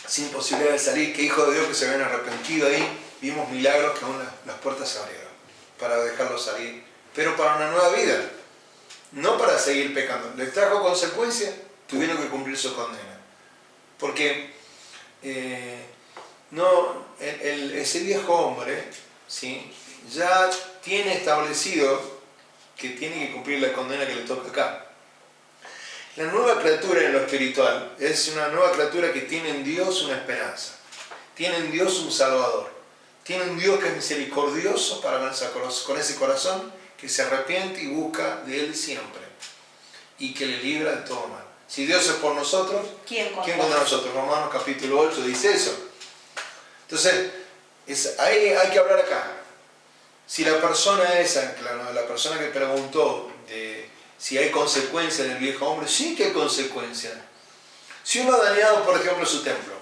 sin posibilidad de salir, que hijos de Dios que se habían arrepentido ahí, vimos milagros que aún las puertas se abrieron para dejarlos salir. Pero para una nueva vida, no para seguir pecando. Les trajo consecuencias, tuvieron que cumplir su condena. Porque ese viejo hombre, ¿sí?, ya tiene establecido que tiene que cumplir la condena que le toca acá. La nueva criatura en lo espiritual es una nueva criatura que tiene en Dios una esperanza. Tiene en Dios un Salvador. Tiene un Dios que es misericordioso para con ese corazón que se arrepiente y busca de Él siempre y que le libra de todo mal. Si Dios es por nosotros, ¿quién contra nosotros? Romanos capítulo 8 dice eso. Entonces, hay que hablar acá. Si la persona esa, la persona que preguntó de si hay consecuencias del viejo hombre, sí que hay consecuencias. Si uno ha dañado, por ejemplo, su templo,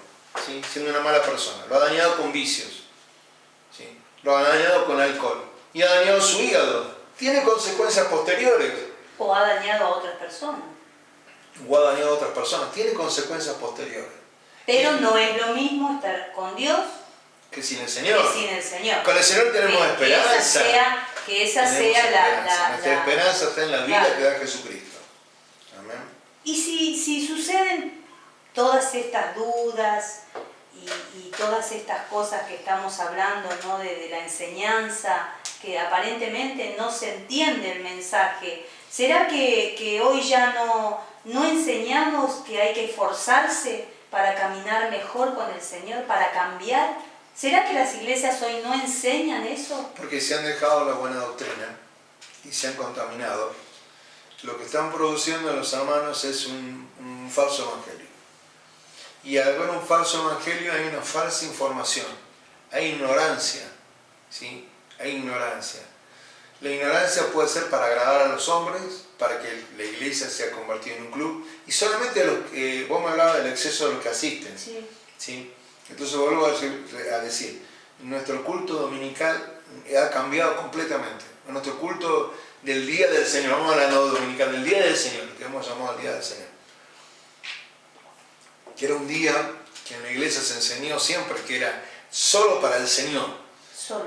¿sí?, siendo una mala persona, lo ha dañado con vicios, ¿sí?, lo ha dañado con alcohol y ha dañado su hígado, tiene consecuencias posteriores. O ha dañado a otras personas. Tiene consecuencias posteriores. Pero no es lo mismo estar con Dios que sin el Señor. Con el Señor tenemos esperanza. Que esa sea la Nuestra esperanza está en la vida que da Jesucristo. Y si suceden todas estas dudas y todas estas cosas que estamos hablando, ¿no? de la enseñanza, que aparentemente no se entiende el mensaje, ¿será que hoy ya no enseñamos que hay que esforzarse para caminar mejor con el Señor, para cambiar? ¿Será que las iglesias hoy no enseñan eso? Porque se han dejado la buena doctrina y se han contaminado. Lo que están produciendo los hermanos es un falso evangelio. Y al haber un falso evangelio hay una falsa información, hay ignorancia, ¿sí? Hay ignorancia. La ignorancia puede ser para agradar a los hombres, para que la iglesia sea convertida en un club, y solamente vos me hablabas del exceso de los que asisten. Sí. ¿Sí? Entonces vuelvo a decir, nuestro culto dominical ha cambiado completamente. Nuestro culto del Día del Señor, vamos a hablar no dominical, del Día del Señor, que hemos llamado el Día del Señor. Que era un día que en la iglesia se enseñó siempre que era solo para el Señor.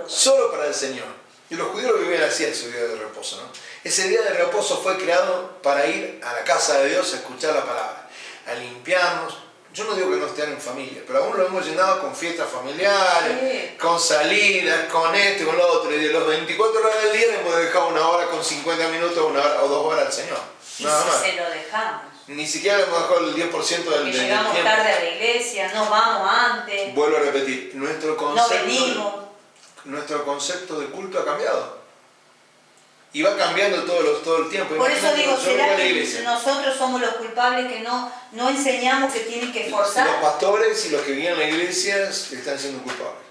Solo para el Señor. Y los judíos lo vivían así, ese día de reposo, ¿no? Ese día de reposo fue creado para ir a la casa de Dios a escuchar la palabra, a limpiarnos. Yo no digo que no estén en familia, pero aún lo hemos llenado con fiestas familiares, sí, con salidas, con esto y con lo otro. Y de los 24 horas del día le hemos dejado 1 hora con 50 minutos, 1 hora o 2 horas al Señor. Y nada si más. Se lo dejamos. Ni siquiera le hemos dejado el 10% del tiempo. Llegamos tarde a la iglesia, no vamos antes. Vuelvo a repetir, nuestro no concepto de culto ha cambiado. Y va cambiando todo el tiempo. Por eso digo, ¿será que nosotros somos los culpables que no enseñamos que tienen que esforzar? Los pastores y los que vienen a la iglesia están siendo culpables.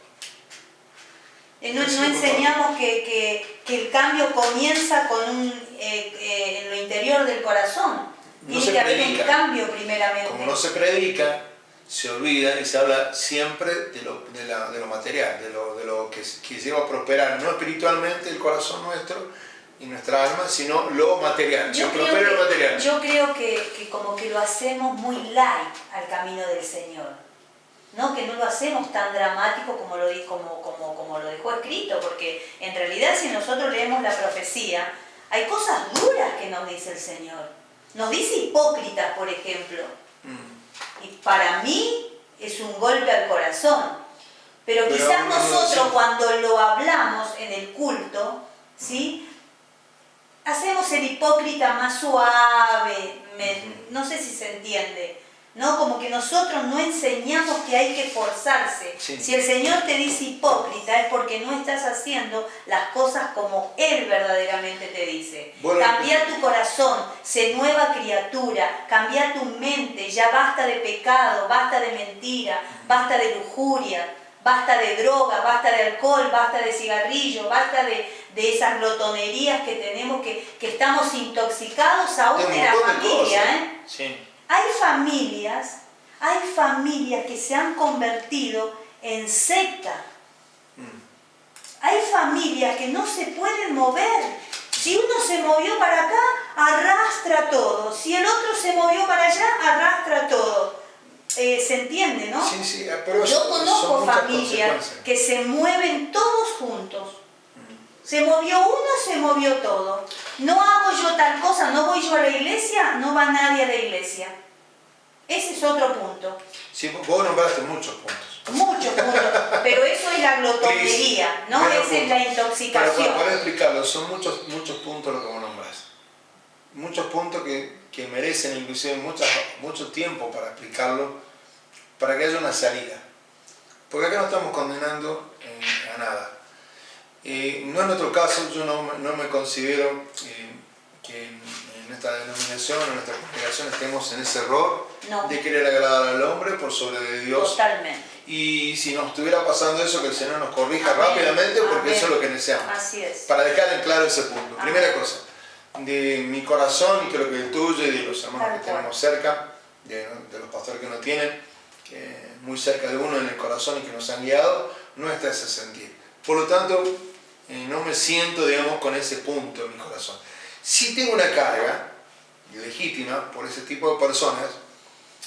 No enseñamos que el cambio comienza en lo interior del corazón. Tiene que haber un cambio primeramente. Como no se predica, se olvida y se habla siempre de lo material, de lo que lleva a prosperar, no espiritualmente el corazón nuestro y nuestra alma, sino lo material. Yo creo que como que lo hacemos muy light al camino del Señor, ¿no? Que no lo hacemos tan dramático como lo dejó escrito, porque en realidad si nosotros leemos la profecía, hay cosas duras que nos dice el Señor. Nos dice hipócritas, por ejemplo. Y para mí es un golpe al corazón. Pero quizás nosotros cuando lo hablamos en el culto, ¿sí? Hacemos el hipócrita más suave, no sé si se entiende, ¿no? Como que nosotros no enseñamos que hay que esforzarse. Sí. Si el Señor te dice hipócrita es porque no estás haciendo las cosas como Él verdaderamente te dice. Cambia tu corazón, sé nueva criatura, cambia tu mente, ya basta de pecado, basta de mentira, basta de lujuria, basta de droga, basta de alcohol, basta de cigarrillo, basta de esas glotonerías que tenemos, que estamos intoxicados aún de la familia. Sí. Hay familias que se han convertido en secta. Hay familias que no se pueden mover. Si uno se movió para acá, arrastra todo. Si el otro se movió para allá, arrastra todo. ¿Se entiende, no? Sí, pero yo conozco familias que se mueven todos juntos. Se movió uno, se movió todo. No hago yo tal cosa, no voy yo a la iglesia, no va nadie a la iglesia. Ese es otro punto. Sí, vos nombraste muchos puntos. Muchos puntos, pero eso es la glotonería, ¿no? Esa es la intoxicación. Para poder explicarlo, son muchos puntos lo que vos nombrás. Muchos puntos que merecen inclusive mucho tiempo para explicarlo, para que haya una salida. Porque acá no estamos condenando a nada. No es nuestro caso, yo no me considero que en esta denominación, en nuestra congregación estemos en ese error de querer agradar al hombre por sobre de Dios. Totalmente. Y si nos estuviera pasando eso, que el Señor nos corrija rápidamente, porque eso es lo que necesitamos. Así es. Para dejar en claro ese punto. Primera cosa, de mi corazón y creo que el tuyo y de los hermanos que tenemos cerca, de los pastores que no tienen, que muy cerca de uno en el corazón y que nos han guiado, no está ese sentir. Por lo tanto, no me siento, digamos, con ese punto en mi corazón. Sí tengo una carga legítima por ese tipo de personas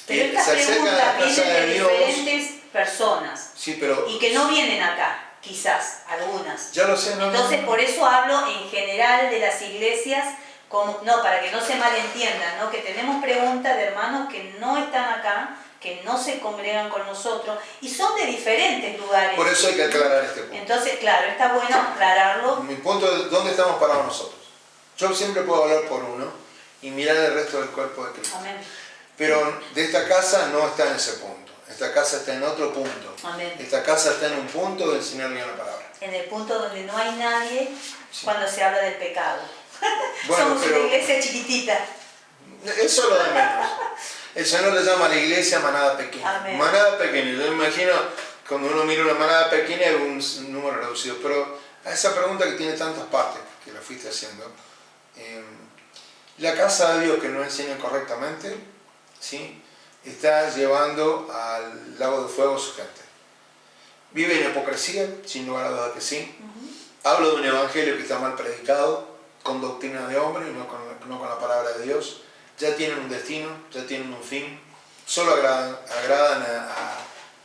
que se acercan a la casa de Dios. Diferentes personas, sí, pero, y que no vienen acá, quizás, algunas. Ya lo sé, Entonces, por eso hablo en general de las iglesias No, para que no se malentiendan, ¿no? Que tenemos preguntas de hermanos que no están acá, que no se congregan con nosotros y son de diferentes lugares. Por eso hay que aclarar este punto. Entonces, claro, está bueno aclararlo. Mi punto es dónde estamos parados nosotros. Yo siempre puedo hablar por uno y mirar el resto del cuerpo de Cristo. Amén. Pero de esta casa no está en ese punto. Esta casa está en otro punto. Amén. Esta casa está en un punto del Señor y en la palabra. En el punto donde no hay nadie Sí. cuando se habla del pecado. Bueno, Somos pero una iglesia chiquitita. eso es lo de menos. El Señor le llama a la iglesia manada pequeña. Amén. Manada pequeña. Yo me imagino cuando uno mira una manada pequeña es un número reducido. Pero a esa pregunta que tiene tantas partes, que la fuiste haciendo, la casa de Dios que no enseña correctamente, ¿sí?, está llevando al lago de fuego a su gente. Vive en hipocresía, sin lugar a dudas que sí. Hablo de un evangelio que está mal predicado, con doctrina de hombre y no con la palabra de Dios. Ya tienen un destino, ya tienen un fin. Solo agradan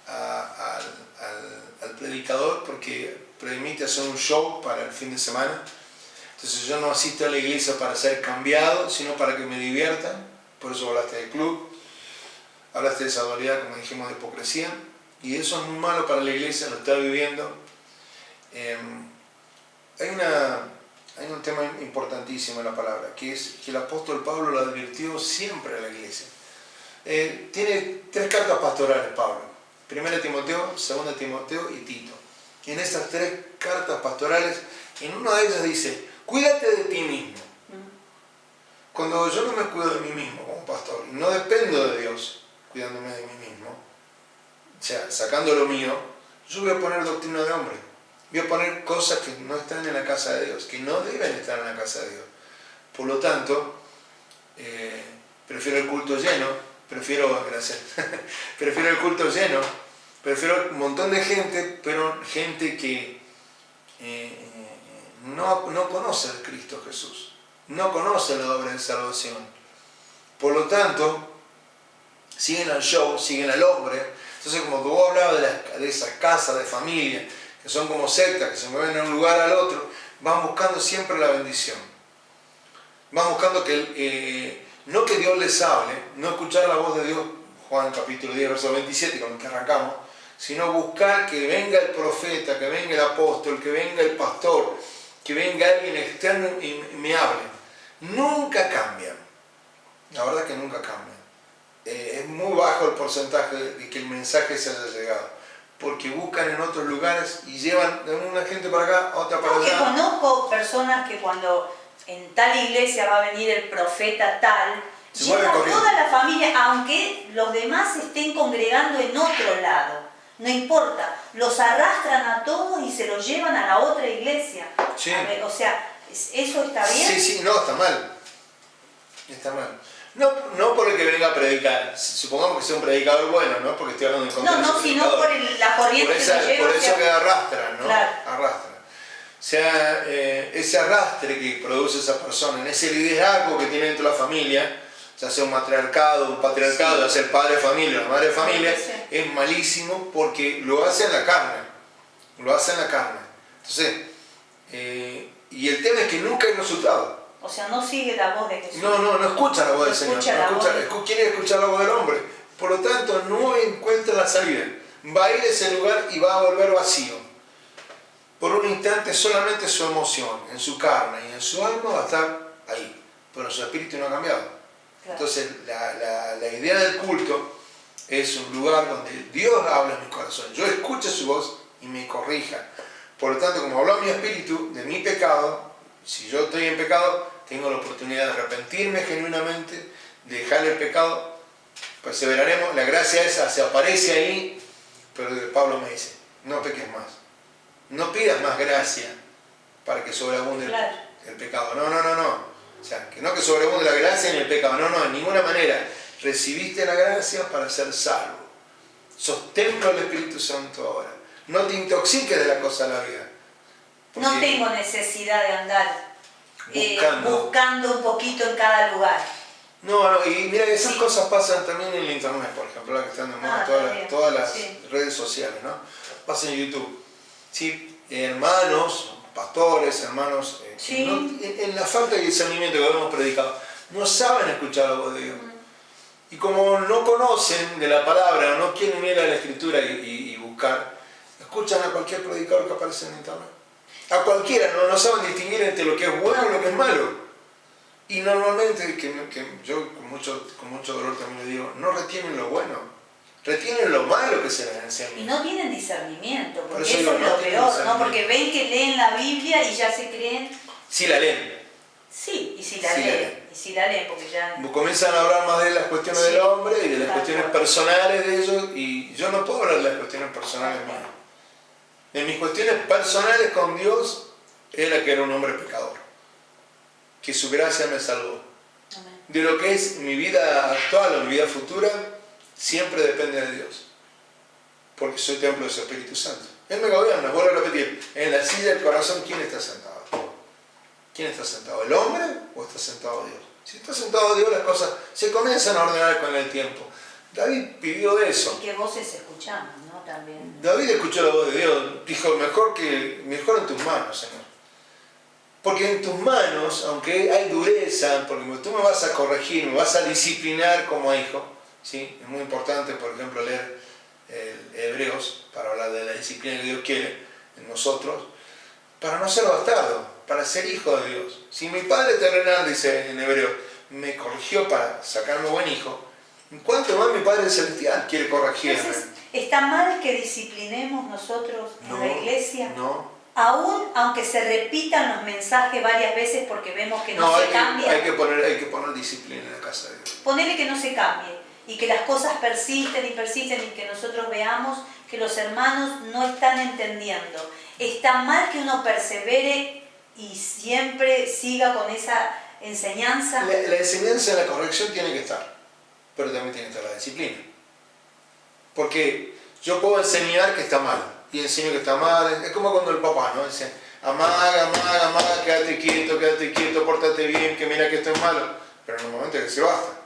al predicador porque permite hacer un show para el fin de semana. Entonces yo no asisto a la iglesia para ser cambiado, sino para que me diviertan. Por eso hablaste del club, hablaste de esa dualidad, como dijimos, de hipocresía. Y eso es muy malo para la iglesia, lo está viviendo. Hay un tema importantísimo en la palabra, que es que el apóstol Pablo lo advirtió siempre a la iglesia. Tiene 3 cartas pastorales Pablo: 1 Timoteo, 2 Timoteo y Tito. Y en esas 3 cartas pastorales, en una de ellas dice: cuídate de ti mismo. Cuando yo no me cuido de mí mismo como pastor, y no dependo de Dios cuidándome de mí mismo, o sea, sacando lo mío, yo voy a poner doctrina de hombre. Voy a poner cosas que no están en la casa de Dios, que no deben estar en la casa de Dios. Por lo tanto, prefiero el culto lleno, prefiero el culto lleno, prefiero un montón de gente, pero gente que no conoce a Cristo Jesús, no conoce la obra de salvación. Por lo tanto, siguen al show, siguen al hombre. Entonces, como tú hablabas de esas casas de familia, que son como sectas, que se mueven de un lugar al otro, van buscando siempre la bendición. Van buscando no que Dios les hable, no escuchar la voz de Dios, Juan capítulo 10, verso 27, con el que arrancamos, sino buscar que venga el profeta, que venga el apóstol, que venga el pastor, que venga alguien externo y me hable. Nunca cambian. La verdad es que nunca cambian. Es muy bajo el porcentaje de que el mensaje se haya llegado, porque buscan en otros lugares y llevan de una gente para acá a otra para allá. Conozco personas que cuando en tal iglesia va a venir el profeta tal, lleva toda la familia, aunque los demás estén congregando en otro lado, no importa, los arrastran a todos y se los llevan a la otra iglesia. Sí. O sea, ¿eso está bien? Sí, no, está mal. Está mal. No por el que venga a predicar, supongamos que sea un predicador bueno, ¿no? Porque estoy hablando en contra de ese sino por la corriente que lo lleva. Por eso que arrastran, ¿no? Claro. Arrastran. O sea, ese arrastre que produce esa persona, en ese liderazgo que tiene dentro de la familia, ya sea un matriarcado, un patriarcado, ya sea el padre de familia o la madre de familia, es malísimo porque lo hace en la carne. Lo hace en la carne. Entonces, y el tema es que nunca hay resultado. O sea, no sigue la voz de Jesús. No escucha la voz del Señor. Quiere escuchar la voz del hombre. Por lo tanto, no encuentra la salida. Va a ir a ese lugar y va a volver vacío. Por un instante solamente su emoción, en su carne y en su alma va a estar ahí. Pero su espíritu no ha cambiado. Claro. Entonces, la idea del culto es un lugar donde Dios habla en mi corazón. Yo escucho su voz y me corrija. Por lo tanto, como habló mi espíritu de mi pecado, si yo estoy en pecado, tengo la oportunidad de arrepentirme genuinamente, de dejar el pecado, perseveraremos, la gracia esa se aparece ahí, pero Pablo me dice, no peques más, no pidas más gracia para que sobreabunde el pecado, no, o sea, que no que sobreabunde la gracia en el pecado, no, en ninguna manera, recibiste la gracia para ser salvo, sos templo del Espíritu Santo ahora, no te intoxiques de la cosa de la vida. No tengo necesidad de andar buscando un poquito en cada lugar. No, y mira, esas cosas pasan también en el internet, por ejemplo, la que están de moda, todas las redes sociales, ¿no? Pasa en YouTube. Sí, hermanos, pastores, hermanos, Sí. en la falta de discernimiento que hemos predicado, no saben escuchar la voz de Dios. Y como no conocen de la palabra, no quieren ir a la escritura y buscar, escuchan a cualquier predicador que aparece en internet. A cualquiera, no saben distinguir entre lo que es bueno y lo que es malo. Y normalmente, que yo con mucho dolor también le digo, no retienen lo bueno, retienen lo malo que se les enseña. Y no tienen discernimiento, Por porque eso eso digo, es no lo tienen peor, ¿no? discernimiento. Porque ven que leen la Biblia y ya se creen. Sí la leen. Sí, y si la Sí la leen, leen. y si la leen, porque ya. Comienzan a hablar más de las cuestiones Sí. del hombre y de las Tal cuestiones cual. personales de ellos, y yo no puedo hablar de las cuestiones personales mías. En mis cuestiones personales con Dios era que era un hombre pecador, que su gracia me salvó. Amén. De lo que es mi vida actual o mi vida futura, siempre depende de Dios, porque soy templo de su Espíritu Santo. Él me gobierna, vuelvo a repetir, en la silla del corazón, ¿quién está sentado? ¿Quién está sentado? ¿El hombre o está sentado Dios? Si está sentado Dios, las cosas se comienzan a ordenar con el tiempo. David pidió eso. Y qué voces escuchamos, ¿no? También. David escuchó la voz de Dios, dijo, mejor en tus manos, Señor. Porque en tus manos, aunque hay dureza, porque tú me vas a corregir, me vas a disciplinar como hijo, ¿sí? Es muy importante, por ejemplo, leer Hebreos para hablar de la disciplina que Dios quiere en nosotros, para no ser bastardo, para ser hijo de Dios. Si mi Padre terrenal, dice en Hebreos, me corrigió para sacarme buen hijo, ¿cuánto más mi Padre celestial quiere corregirme? Entonces, ¿está mal que disciplinemos nosotros en la iglesia? No. Aún aunque se repitan los mensajes varias veces porque vemos que no se cambia. Hay que poner disciplina en la casa de Dios. Ponele que no se cambie y que las cosas persisten y persisten y que nosotros veamos que los hermanos no están entendiendo. Está mal que uno persevere y siempre siga con esa enseñanza. La enseñanza, la corrección tiene que estar, pero también tiene que estar la disciplina. Porque yo puedo enseñar que está mal, y enseño que está mal. Es como cuando el papá, ¿no? Dice, amaga, quédate quieto, pórtate bien, que mira que esto es malo. Pero en un momento que se basta.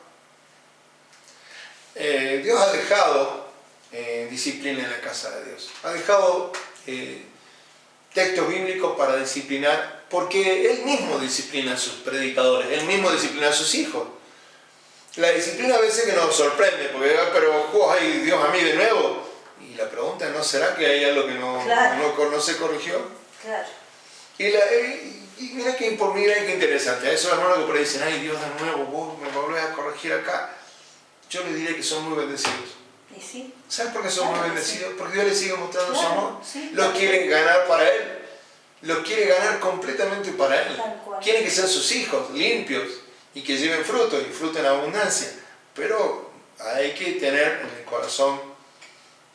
Dios ha dejado disciplina en la casa de Dios. Ha dejado textos bíblicos para disciplinar, porque Él mismo disciplina a sus predicadores, Él mismo disciplina a sus hijos. La disciplina a veces que nos sorprende, porque pero ay, Dios a mí de nuevo. Y la pregunta es, ¿no será que hay algo que no se corrigió? Claro. Y mira qué interesante. A esos hermanos que por ahí dicen, ay Dios de nuevo, vos me volvés a corregir acá. Yo les diré que son muy bendecidos. ¿Y sí? ¿Sabes por qué son muy bendecidos? Porque Dios les sigue mostrando su amor. Sí, Los quiere ganar para Él. Los quiere ganar completamente para Él. Quiere que sean sus hijos limpios y que lleven fruto y fruto en abundancia. Pero hay que tener en el corazón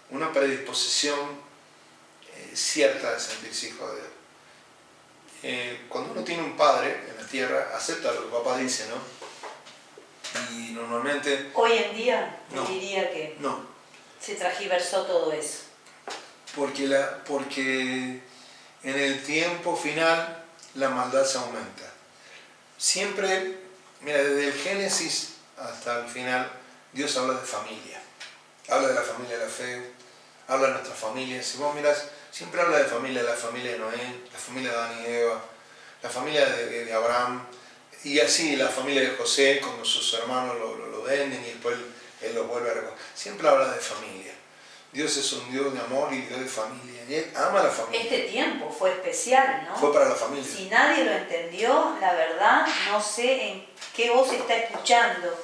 una predisposición cierta de sentirse hijo de Dios. Cuando uno tiene un padre en la tierra, acepta lo que papá dice, ¿no? Y normalmente... Hoy en día No. diría que No. se transgiversó todo eso. Porque en el tiempo final la maldad se aumenta. Siempre, mira, desde el Génesis hasta el final, Dios habla de familia. Habla de la familia de la fe, habla de nuestra familia. Si vos mirás, siempre habla de familia, la familia de Noé, la familia de Adán y Eva, la familia de Abraham, y así la familia de José, cuando sus hermanos lo venden y después él los vuelve a recoger. Siempre habla de familia. Dios es un Dios de amor y Dios de familia. Y Él ama a la familia. Este tiempo fue especial, ¿no? Fue para la familia. Si nadie lo entendió, la verdad, no sé en qué voz está escuchando,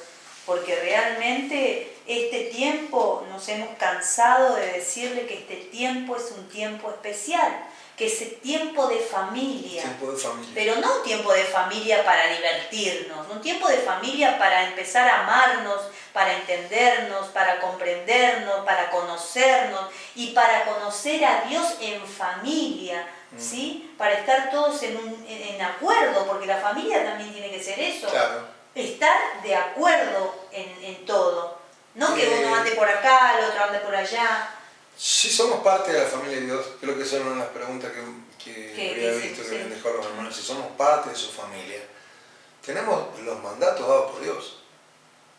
porque realmente este tiempo nos hemos cansado de decirle que este tiempo es un tiempo especial, que es tiempo de familia. Tiempo de familia. Pero no un tiempo de familia para divertirnos, un tiempo de familia para empezar a amarnos, para entendernos, para comprendernos, para conocernos y para conocer a Dios en familia, ¿sí? Para estar todos en acuerdo, porque la familia también tiene que ser eso. Claro. Estar de acuerdo en todo. No que uno ande por acá, el otro ande por allá. Si somos parte de la familia de Dios, creo que esa era una de las preguntas que había visto que me dejó los hermanos. Si somos parte de su familia, tenemos los mandatos dados por Dios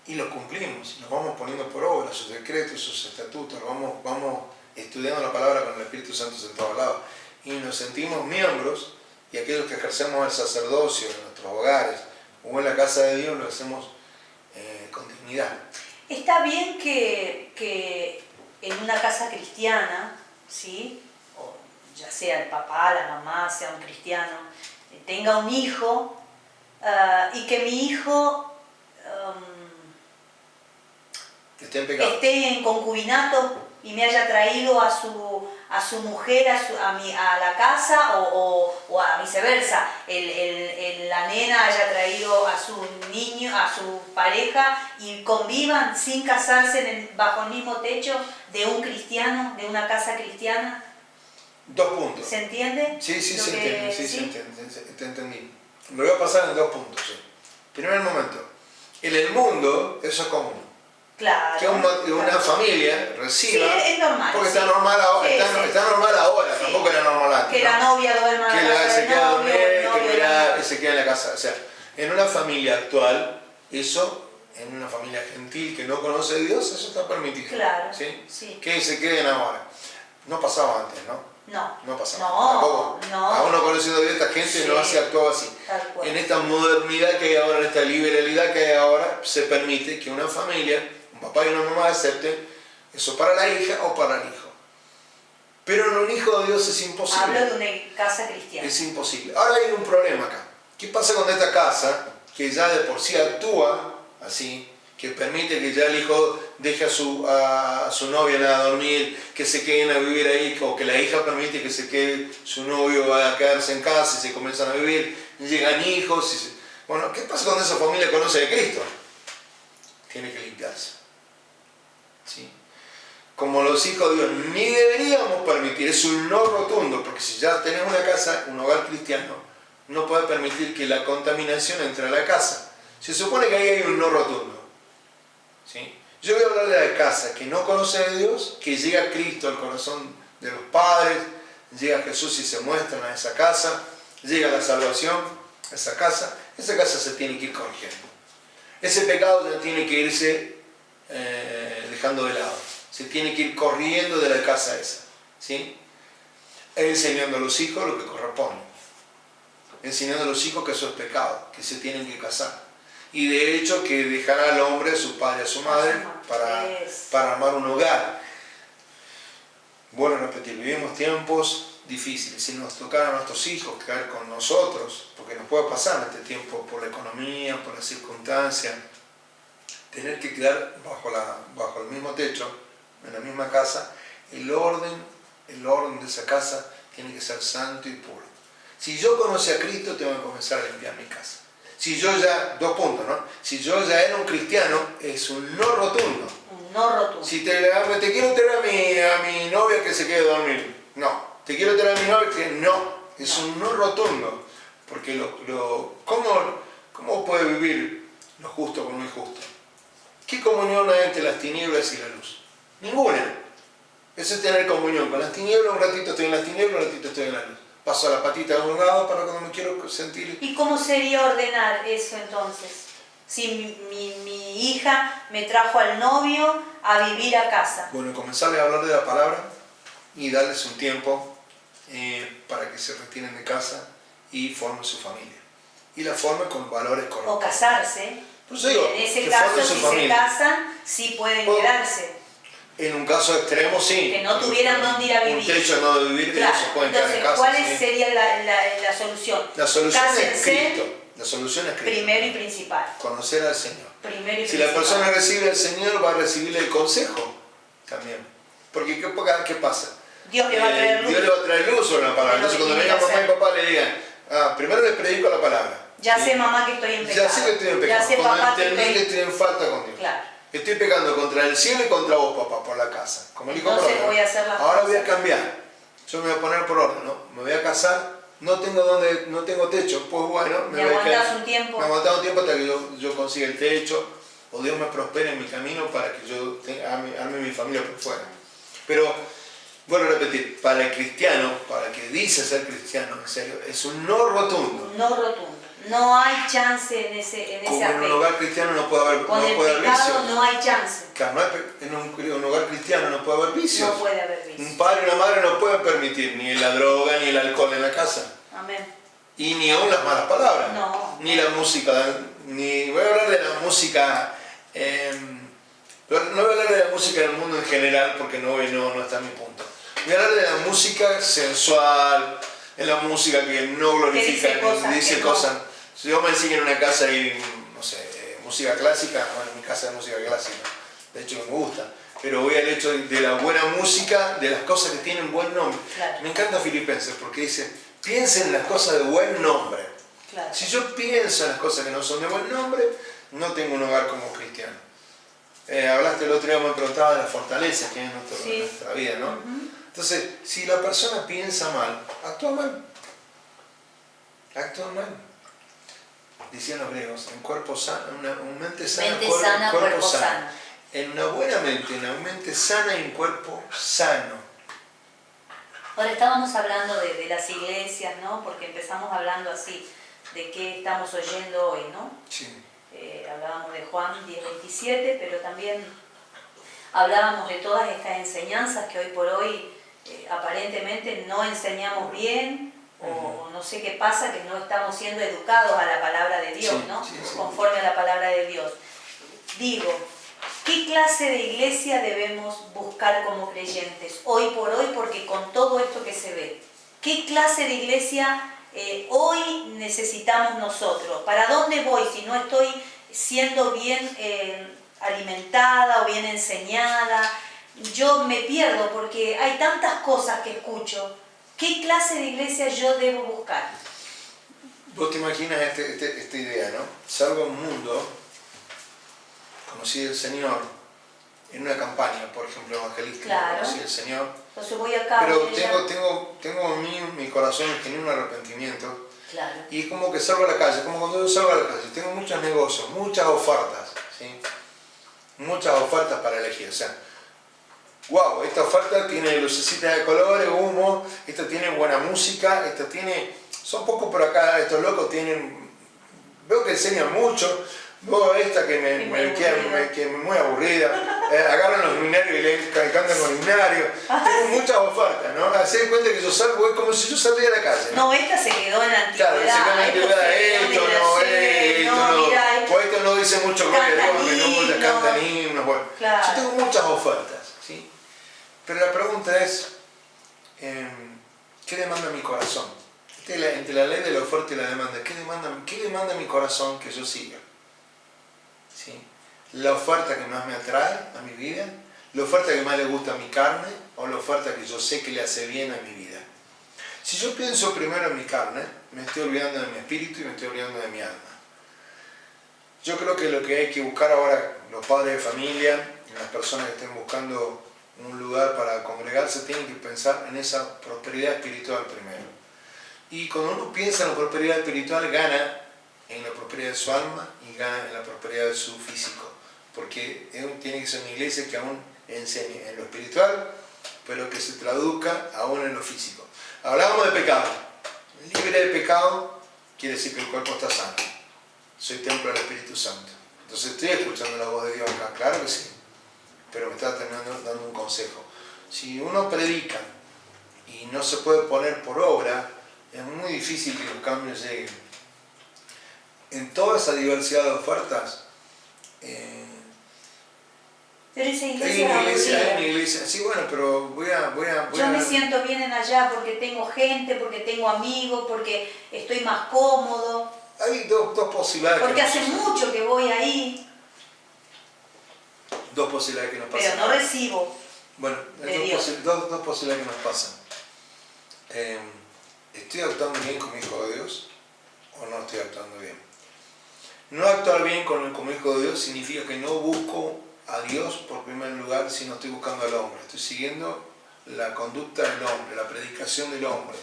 y los cumplimos, los vamos poniendo por obra, sus decretos, sus estatutos, vamos estudiando la palabra con el Espíritu Santo sentado al lado y nos sentimos miembros y aquellos que ejercemos el sacerdocio en nuestros hogares o en la casa de Dios lo hacemos con dignidad. Está bien que en una casa cristiana, ¿sí? O ya sea el papá, la mamá, sea un cristiano, tenga un hijo y que mi hijo esté en concubinato y me haya traído a su mujer a la casa o a viceversa, la nena haya traído a su niño, a su pareja y convivan sin casarse bajo el mismo techo de un cristiano, de una casa cristiana. 2 puntos. ¿Se entiende? Sí, se entiende, se entiende, te entendí. Lo voy a pasar en 2 puntos. ¿Sí? Primer momento, en el mundo eso es común. Claro. Que una familia reciba, sí, es normal, porque está normal ahora, está normal ahora, sí. Tampoco era normal antes. Que la novia duerma en la casa se queda a dormir, que se queda en la casa. O sea, en una familia actual, eso, en una familia gentil que no conoce a Dios, eso está permitido. Claro. ¿Sí? Sí. Que se queden ahora. No pasaba antes, ¿no? No pasaba. No. Aún no conociendo a Dios, esta gente no se actuaba así. En esta modernidad que hay ahora, en esta liberalidad que hay ahora, se permite que una familia, un papá y una mamá acepten eso para la hija o para el hijo. Pero en un hijo de Dios es imposible. Hablo de una casa cristiana. Es imposible. Ahora hay un problema acá. ¿Qué pasa con esta casa que ya de por sí actúa así? Que permite que ya el hijo deje a su novia a dormir, que se queden a vivir ahí, o que la hija permite que se quede su novio a quedarse en casa y se comienzan a vivir, llegan hijos. Bueno, ¿qué pasa cuando esa familia conoce a Cristo? Tiene que limpiarse. ¿Sí? Como los hijos de Dios, ni deberíamos permitir, es un no rotundo, porque si ya tenés una casa, un hogar cristiano, no puede permitir que la contaminación entre a la casa. Se supone que ahí hay un no rotundo. ¿Sí? Yo voy a hablar de la casa que no conoce a Dios, que llega Cristo al corazón de los padres, llega Jesús y se muestran a esa casa, llega la salvación a esa casa se tiene que ir corrigiendo. Ese pecado ya tiene que irse dejando de lado, se tiene que ir corriendo de la casa esa, ¿sí? Enseñando a los hijos lo que corresponde, enseñando a los hijos que eso es pecado, que se tienen que casar. Y de hecho que dejará al hombre a su padre y a su madre para armar un hogar. Bueno, repetir, vivimos tiempos difíciles. Si nos tocara a nuestros hijos quedar con nosotros, porque nos puede pasar en este tiempo por la economía, por las circunstancias, tener que quedar bajo el mismo techo, en la misma casa, el orden de esa casa tiene que ser santo y puro. Si yo conocí a Cristo, tengo que comenzar a limpiar mi casa. Si yo ya, 2 puntos, ¿no? Si yo ya era un cristiano, es un no rotundo. Un no rotundo. Si te quiero traer a mi novia que se quede a dormir, no. Te quiero traer a mi novia que no. Es un no rotundo. Porque ¿cómo puede vivir lo justo con lo injusto? ¿Qué comunión hay entre las tinieblas y la luz? Ninguna. Eso es tener comunión. Con las tinieblas, un ratito estoy en las tinieblas, un ratito estoy en la luz. Paso la patita de un lado para cuando me quiero sentir... ¿Y cómo sería ordenar eso entonces? Si mi hija me trajo al novio a vivir a casa. Bueno, comenzarles a hablar de la palabra y darles un tiempo para que se retiren de casa y formen su familia. Y la formen con valores correctos. O casarse. Pues digo, en ese caso, si se casan, sí pueden quedarse. En un caso extremo, sí. Que no tuvieran dónde ir a vivir. Un techo no de vivir, claro. Ellos se pueden quedar en casa. ¿Cuál sería la solución? La solución Cásense, es Cristo. La solución es Cristo. Primero y principal. Conocer al Señor. Primero y si principal. La persona recibe al Señor, va a recibir el consejo también. Porque ¿qué pasa? Dios le va a traer luz. Dios le va a traer luz sobre la palabra. Entonces cuando vengan mamá y papá le digan, primero les predico la palabra. Ya sé, mamá, que estoy en pecado. Ya sé que estoy en pecado. Ya sé, cuando papá, entendí que estoy en falta con Dios. Claro. Estoy pecando contra el cielo y contra vos, papá, por la casa. Como Entonces voy a hacer las Ahora cosas. voy a cambiar. Yo me voy a poner por orden, ¿no? Me voy a casar, no tengo techo. Pues bueno, me aguantás un tiempo. Me aguantás un tiempo hasta que yo consiga el techo, o Dios me prospere en mi camino para que yo arme mi familia por fuera. Pero, vuelvo a repetir, para el cristiano, para el que dice ser cristiano, en serio, es un no rotundo. Un no rotundo. No hay chance en ese Como aspecto. en un hogar cristiano no puede haber, Con no el puede haber pecado vicios. no hay chance. Claro, en un hogar cristiano no puede haber vicios. No puede haber vicios. Un padre y una madre no pueden permitir ni la droga ni el alcohol en la casa. Amén. Y ni aún las malas palabras. No. Ni la música, ni voy a hablar de la música, no voy a hablar de la música del mundo en general porque no está en mi punto. Voy a hablar de la música sensual, de la música que no glorifica, que dice que cosas. no. Si yo me enseño en una casa y, no sé, música clásica, bueno, en mi casa hay música clásica, de hecho me gusta. Pero voy al hecho de la buena música, de las cosas que tienen buen nombre. Claro. Me encanta Filipenses porque dice, piensen en las cosas de buen nombre. Claro. Si yo pienso en las cosas que no son de buen nombre, no tengo un hogar como cristiano. Hablaste el otro día, me preguntaba de las fortalezas que hay en nuestra vida, ¿no? Entonces, si la persona piensa mal, actúa mal. Actúa mal. Decían los griegos, en cuerpo sano, una mente sana, cuerpo sano. En una buena mente, en una mente sana y un cuerpo sano. Ahora estábamos hablando de las iglesias, ¿no? Porque empezamos hablando así, de qué estamos oyendo hoy, ¿no? Sí. Hablábamos de Juan 10:27, pero también hablábamos de todas estas enseñanzas que hoy por hoy aparentemente no enseñamos bien, o no sé qué pasa, que no estamos siendo educados a la palabra de Dios, Sí, ¿no? sí. Conforme a la palabra de Dios. Digo, ¿qué clase de iglesia debemos buscar como creyentes hoy por hoy? Porque con todo esto que se ve, ¿qué clase de iglesia hoy necesitamos nosotros? ¿Para dónde voy si no estoy siendo bien alimentada o bien enseñada? Yo me pierdo porque hay tantas cosas que escucho. ¿Qué clase de iglesia yo debo buscar? Vos te imaginas esta idea, ¿no? Salgo a un mundo, conocí al Señor en una campaña, por ejemplo, evangelística, claro. Conocí al Señor. Entonces voy acá. Pero tengo en mi corazón un arrepentimiento. Claro. Y es como que salgo a la calle, como cuando yo salgo a la calle, tengo muchos negocios, muchas ofertas, ¿sí? Muchas ofertas para elegir, o sea, wow, esta oferta tiene lucecitas de colores, humo, esta tiene buena música, esta tiene, son pocos por acá, estos locos tienen, veo que enseñan mucho, veo esta que me muy aburrida, agarran los himnarios y cantan con himnarios, tengo muchas ofertas, ¿no? Así de cuenta que yo salgo, es como si yo saliera a la calle. No, esta se quedó en la antigüedad. Claro, se quedó en la antigüedad, o esto no dice mucho gloria a Dios, que no muchas cantan himnos, bueno. Claro. Yo tengo muchas ofertas, ¿sí? Pero la pregunta es, ¿qué demanda mi corazón? Entre la ley de la oferta y la demanda, ¿qué demanda mi corazón que yo siga? ¿Sí? La oferta que más me atrae a mi vida, la oferta que más le gusta a mi carne, o la oferta que yo sé que le hace bien a mi vida. Si yo pienso primero en mi carne, me estoy olvidando de mi espíritu y me estoy olvidando de mi alma. Yo creo que lo que hay que buscar ahora, los padres de familia, las personas que estén buscando un lugar para congregarse, tienen que pensar en esa prosperidad espiritual primero. Y cuando uno piensa en la prosperidad espiritual, gana en la prosperidad de su alma y gana en la prosperidad de su físico. Porque tiene que ser una iglesia que aún enseñe en lo espiritual, pero que se traduzca aún en lo físico. Hablábamos de pecado. Libre de pecado quiere decir que el cuerpo está sano. Soy templo del Espíritu Santo. Entonces estoy escuchando la voz de Dios acá, claro que sí. Pero me está dando un consejo. Si uno predica y no se puede poner por obra, es muy difícil que los cambios lleguen. En toda esa diversidad de ofertas, pero esa hay una iglesia, sí, bueno, pero voy a yo me siento bien en allá porque tengo gente, porque tengo amigos, porque estoy más cómodo. Hay dos posibilidades. Porque hace mucho que voy ahí. Dos posibilidades que nos pasan. Pero no recibo. Bueno, hay dos posibilidades que nos pasan. ¿Estoy actuando bien como hijo de Dios o no estoy actuando bien? No actuar bien como hijo de Dios significa que no busco a Dios por primer lugar, sino estoy buscando al hombre. Estoy siguiendo la conducta del hombre, la predicación del hombre,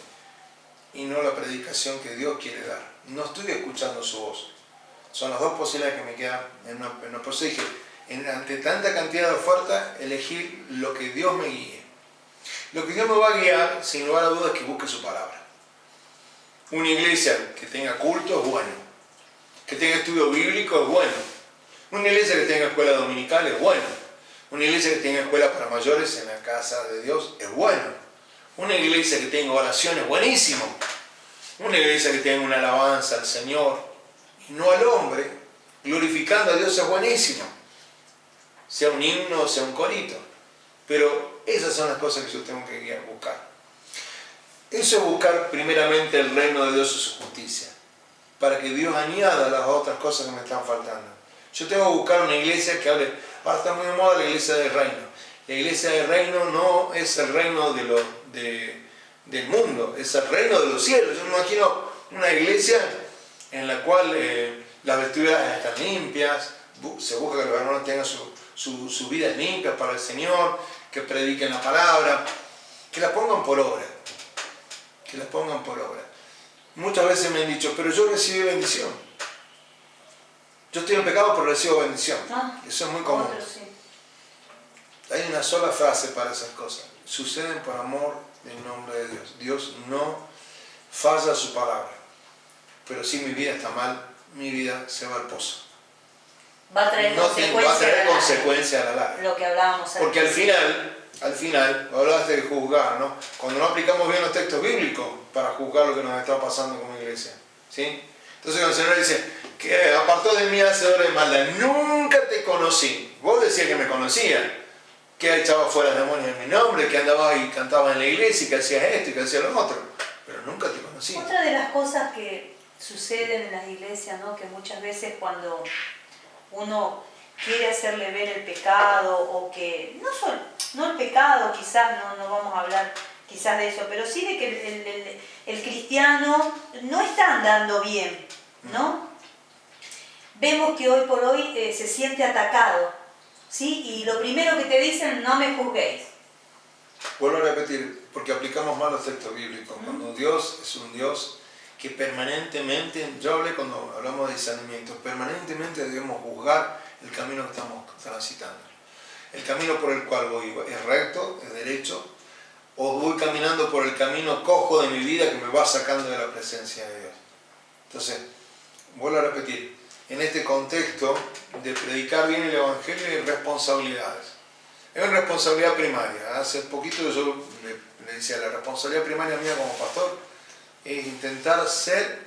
y no la predicación que Dios quiere dar. No estoy escuchando su voz. Son las dos posibilidades que me quedan en una por eso dije, ante tanta cantidad de ofertas, elegir lo que Dios me guíe. Lo que Dios me va a guiar, sin lugar a dudas, es que busque su palabra. Una iglesia que tenga culto es bueno. Que tenga estudio bíblico es bueno. Una iglesia que tenga escuela dominical es bueno. Una iglesia que tenga escuela para mayores en la casa de Dios es bueno. Una iglesia que tenga oración es buenísimo. Una iglesia que tenga una alabanza al Señor y no al hombre, glorificando a Dios es buenísimo. Sea un himno o sea un corito. Pero esas son las cosas que yo tengo que buscar. Eso es buscar primeramente el reino de Dios y su justicia, para que Dios añada las otras cosas que me están faltando. Yo tengo que buscar una iglesia que hable. Ahora está muy de moda la iglesia del reino. La iglesia del reino no es el reino del mundo, es el reino de los cielos. Yo me imagino una iglesia en la cual las vestiduras están limpias, se busca que los hermanos tengan sus vidas limpias para el Señor, que prediquen la palabra, que la pongan por obra. Que la pongan por obra. Muchas veces me han dicho, pero yo recibí bendición. Yo estoy en pecado, pero recibo bendición. Eso es muy común. Hay una sola frase para esas cosas. Suceden por amor del nombre de Dios. Dios no falla su palabra. Pero si mi vida está mal, mi vida se va al pozo. Va a traer consecuencias a la larga. Lo que hablábamos antes. Porque al final, hablaste de juzgar, ¿no? Cuando no aplicamos bien los textos bíblicos para juzgar lo que nos está pasando como iglesia, ¿sí? Entonces cuando el Señor dice, que apartó de mí hacedor de maldad, nunca te conocí. Vos decías que me conocías, que echabas fuera demonios en mi nombre, que andabas y cantabas en la iglesia, y que hacías esto y que hacías lo otro, pero nunca te conocí. Otra de las cosas que suceden en las iglesias, ¿no? Que muchas veces cuando uno quiere hacerle ver el pecado, o que no el pecado, quizás no vamos a hablar quizás de eso, pero sí de que el cristiano no está andando bien, ¿no? Vemos que hoy por hoy se siente atacado, ¿sí? Y lo primero que te dicen, no me juzguéis. Vuelvo a repetir, porque aplicamos mal los textos bíblicos. Cuando Dios es un Dios que permanentemente, yo hablé cuando hablamos de discernimiento, permanentemente debemos juzgar el camino que estamos transitando. El camino por el cual voy es recto, es derecho, o voy caminando por el camino cojo de mi vida que me va sacando de la presencia de Dios. Entonces, vuelvo a repetir, en este contexto de predicar bien el Evangelio hay responsabilidades. Es una responsabilidad primaria. Hace poquito yo le decía, la responsabilidad primaria mía como pastor es intentar ser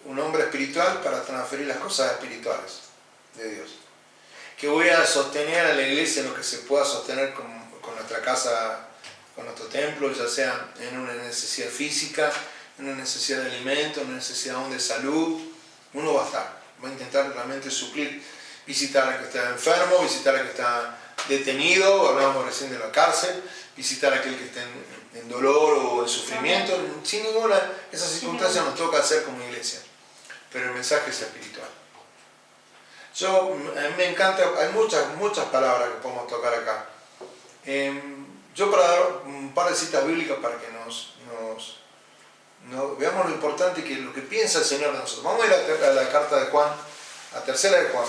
un hombre espiritual para transferir las cosas espirituales de Dios. Que voy a sostener a la iglesia en lo que se pueda sostener con nuestra casa, con nuestro templo, ya sea en una necesidad física, en una necesidad de alimento, en una necesidad aún de salud. Uno va a intentar realmente suplir, visitar al que está enfermo, visitar al que está detenido, hablábamos recién de la cárcel, visitar a aquel que está en dolor o en sufrimiento. Sin ninguna de esas circunstancias nos toca hacer como iglesia, pero el mensaje es espiritual. A mí me encanta, hay muchas palabras que podemos tocar acá. Yo para dar un par de citas bíblicas para que veamos lo importante que lo que piensa el Señor de nosotros. Vamos a ir a la carta de Juan, a tercera de Juan.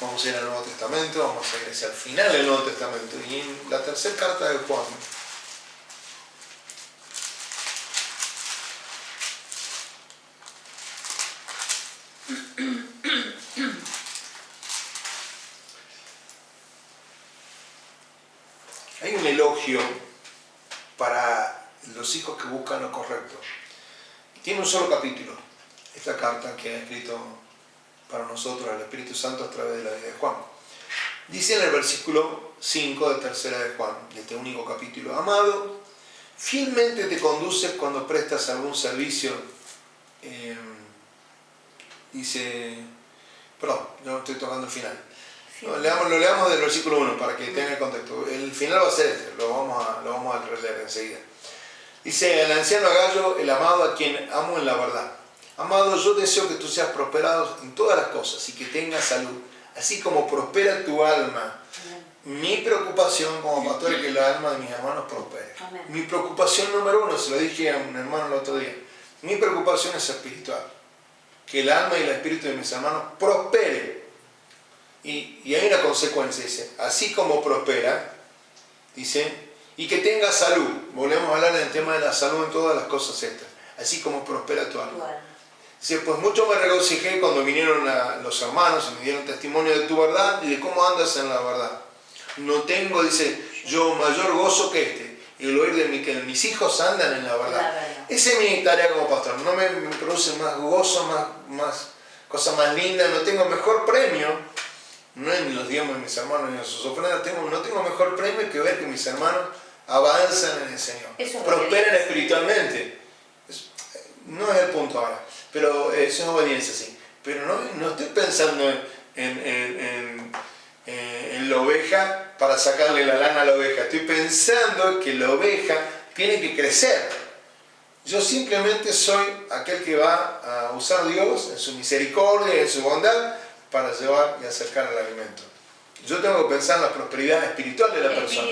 Vamos a ir al Nuevo Testamento, vamos a ir hacia el final del Nuevo Testamento. Y en la tercera carta de Juan, hay un elogio para los hijos que buscan lo correcto. Tiene un solo capítulo, esta carta que ha escrito para nosotros el Espíritu Santo a través de la vida de Juan. Dice en el versículo 5 de tercera de Juan, de este único capítulo: amado, fielmente te conduces cuando prestas algún servicio. Perdón, no estoy tocando el final. No, lo leamos del versículo 1 para que tenga el contexto. El final va a ser este, lo vamos a releer enseguida. Dice: el anciano Gallo, el amado a quien amo en la verdad. Amado, yo deseo que tú seas prosperado en todas las cosas y que tengas salud, así como prospera tu alma. Mi preocupación como pastor es que la alma de mis hermanos prospere. Amén. Mi preocupación número uno, se lo dije a un hermano el otro día, mi preocupación es espiritual. Que el alma y el espíritu de mis hermanos prosperen. Y hay una consecuencia, dice, así como prospera, dice, y que tenga salud. Volvemos a hablar del tema de la salud en todas las cosas estas. Así como prospera tu alma. Dice, pues mucho me regocijé cuando vinieron los hermanos y me dieron testimonio de tu verdad y de cómo andas en la verdad. No tengo, dice, yo mayor gozo que este, y el oír de que mis hijos andan en la verdad. La verdad. Esa es mi tarea como pastor. No me produce más gozo, más cosa más linda, no tengo mejor premio, no en los diezmos de mis hermanos ni en sus ofrendas, no tengo mejor premio que ver que mis hermanos avanzan en el Señor, prosperan espiritualmente. No es el punto ahora, pero eso es obediencia, sí. Pero no estoy pensando en la oveja para sacarle la lana a la oveja, estoy pensando que la oveja tiene que crecer. Yo simplemente soy aquel que va a usar a Dios en su misericordia y en su bondad para llevar y acercar el alimento. Yo tengo que pensar en la prosperidad espiritual de la persona.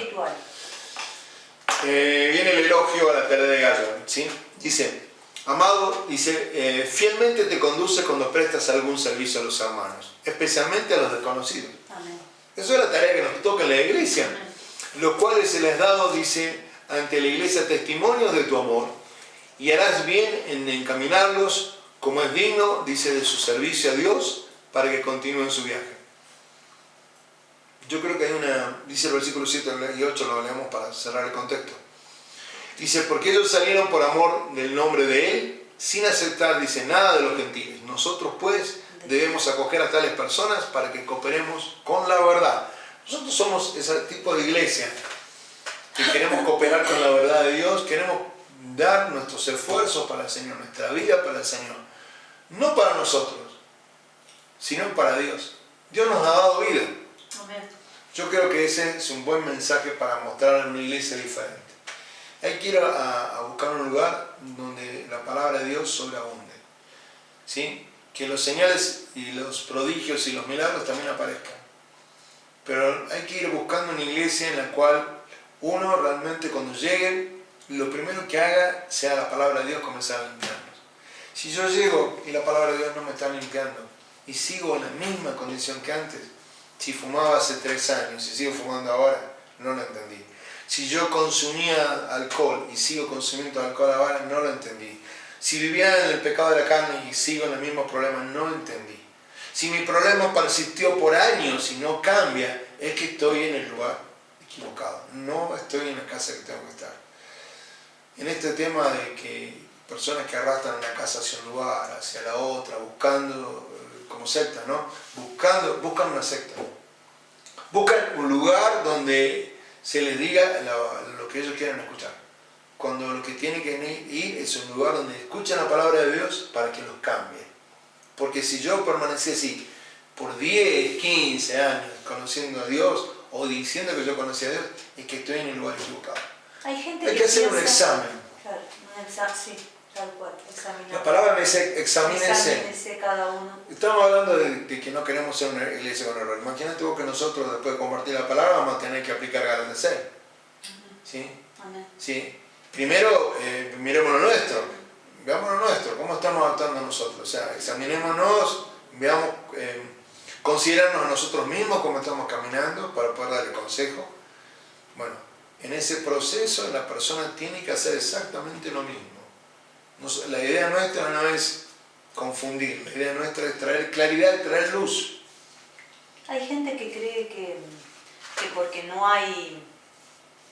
Viene el elogio a la pelea de gallo, ¿sí? Dice, amado, fielmente te conduce cuando prestas algún servicio a los hermanos, especialmente a los desconocidos. Amén. Eso es la tarea que nos toca en la iglesia, los cuales se les ha dado, dice, ante la iglesia testimonios de tu amor, y harás bien en encaminarlos como es digno, dice, de su servicio a Dios, para que continúen su viaje. Yo creo que hay dice el versículo 7 y 8, lo leemos para cerrar el contexto. Dice, porque ellos salieron por amor del nombre de Él, sin aceptar, dice, nada de los gentiles. Nosotros pues debemos acoger a tales personas para que cooperemos con la verdad. Nosotros somos ese tipo de iglesia que queremos cooperar con la verdad de Dios, queremos dar nuestros esfuerzos para el Señor, nuestra vida para el Señor. No para nosotros, sino para Dios. Dios nos ha dado vida. Amén. Yo creo que ese es un buen mensaje para mostrar una iglesia diferente. Hay que ir a buscar un lugar donde la palabra de Dios sobreabunde, ¿sí? Que los señales y los prodigios y los milagros también aparezcan. Pero hay que ir buscando una iglesia en la cual uno realmente cuando llegue, lo primero que haga sea la palabra de Dios comenzar a limpiarnos. Si yo llego y la palabra de Dios no me está limpiando y sigo en la misma condición que antes, si fumaba hace 3 años y sigo fumando ahora, no lo entendí. Si yo consumía alcohol y sigo consumiendo alcohol ahora, no lo entendí. Si vivía en el pecado de la carne y sigo en el mismo problema, no lo entendí. Si mi problema persistió por años y no cambia, es que estoy en el lugar equivocado. No estoy en la casa que tengo que estar. En este tema de que personas que arrastran una casa hacia un lugar, hacia la otra, buscando, como secta, ¿no? Buscan una secta. Buscan un lugar donde se les diga lo que ellos quieren escuchar. Cuando lo que tienen que ir es un lugar donde escuchan la palabra de Dios para que los cambie. Porque si yo permanecí así por 10, 15 años conociendo a Dios o diciendo que yo conocí a Dios, es que estoy en el lugar equivocado. Hay que hacer un examen. Claro, un examen, sí, tal cual, examinar. La palabra me dice examínense. Cada uno. Estamos hablando de que no queremos ser una iglesia con error. Imagínate vos que nosotros después de compartir la palabra vamos a tener que aplicar Gálatas 6. ¿Sí? Amén. ¿Sí? Primero, miremos lo nuestro. Veamos lo nuestro, cómo estamos actuando nosotros. O sea, examinémonos, veamos, considerarnos a nosotros mismos cómo estamos caminando para poder darle consejo. Bueno, en ese proceso la persona tiene que hacer exactamente lo mismo. La idea nuestra no es confundir, la idea nuestra es traer claridad y traer luz. Hay gente que cree que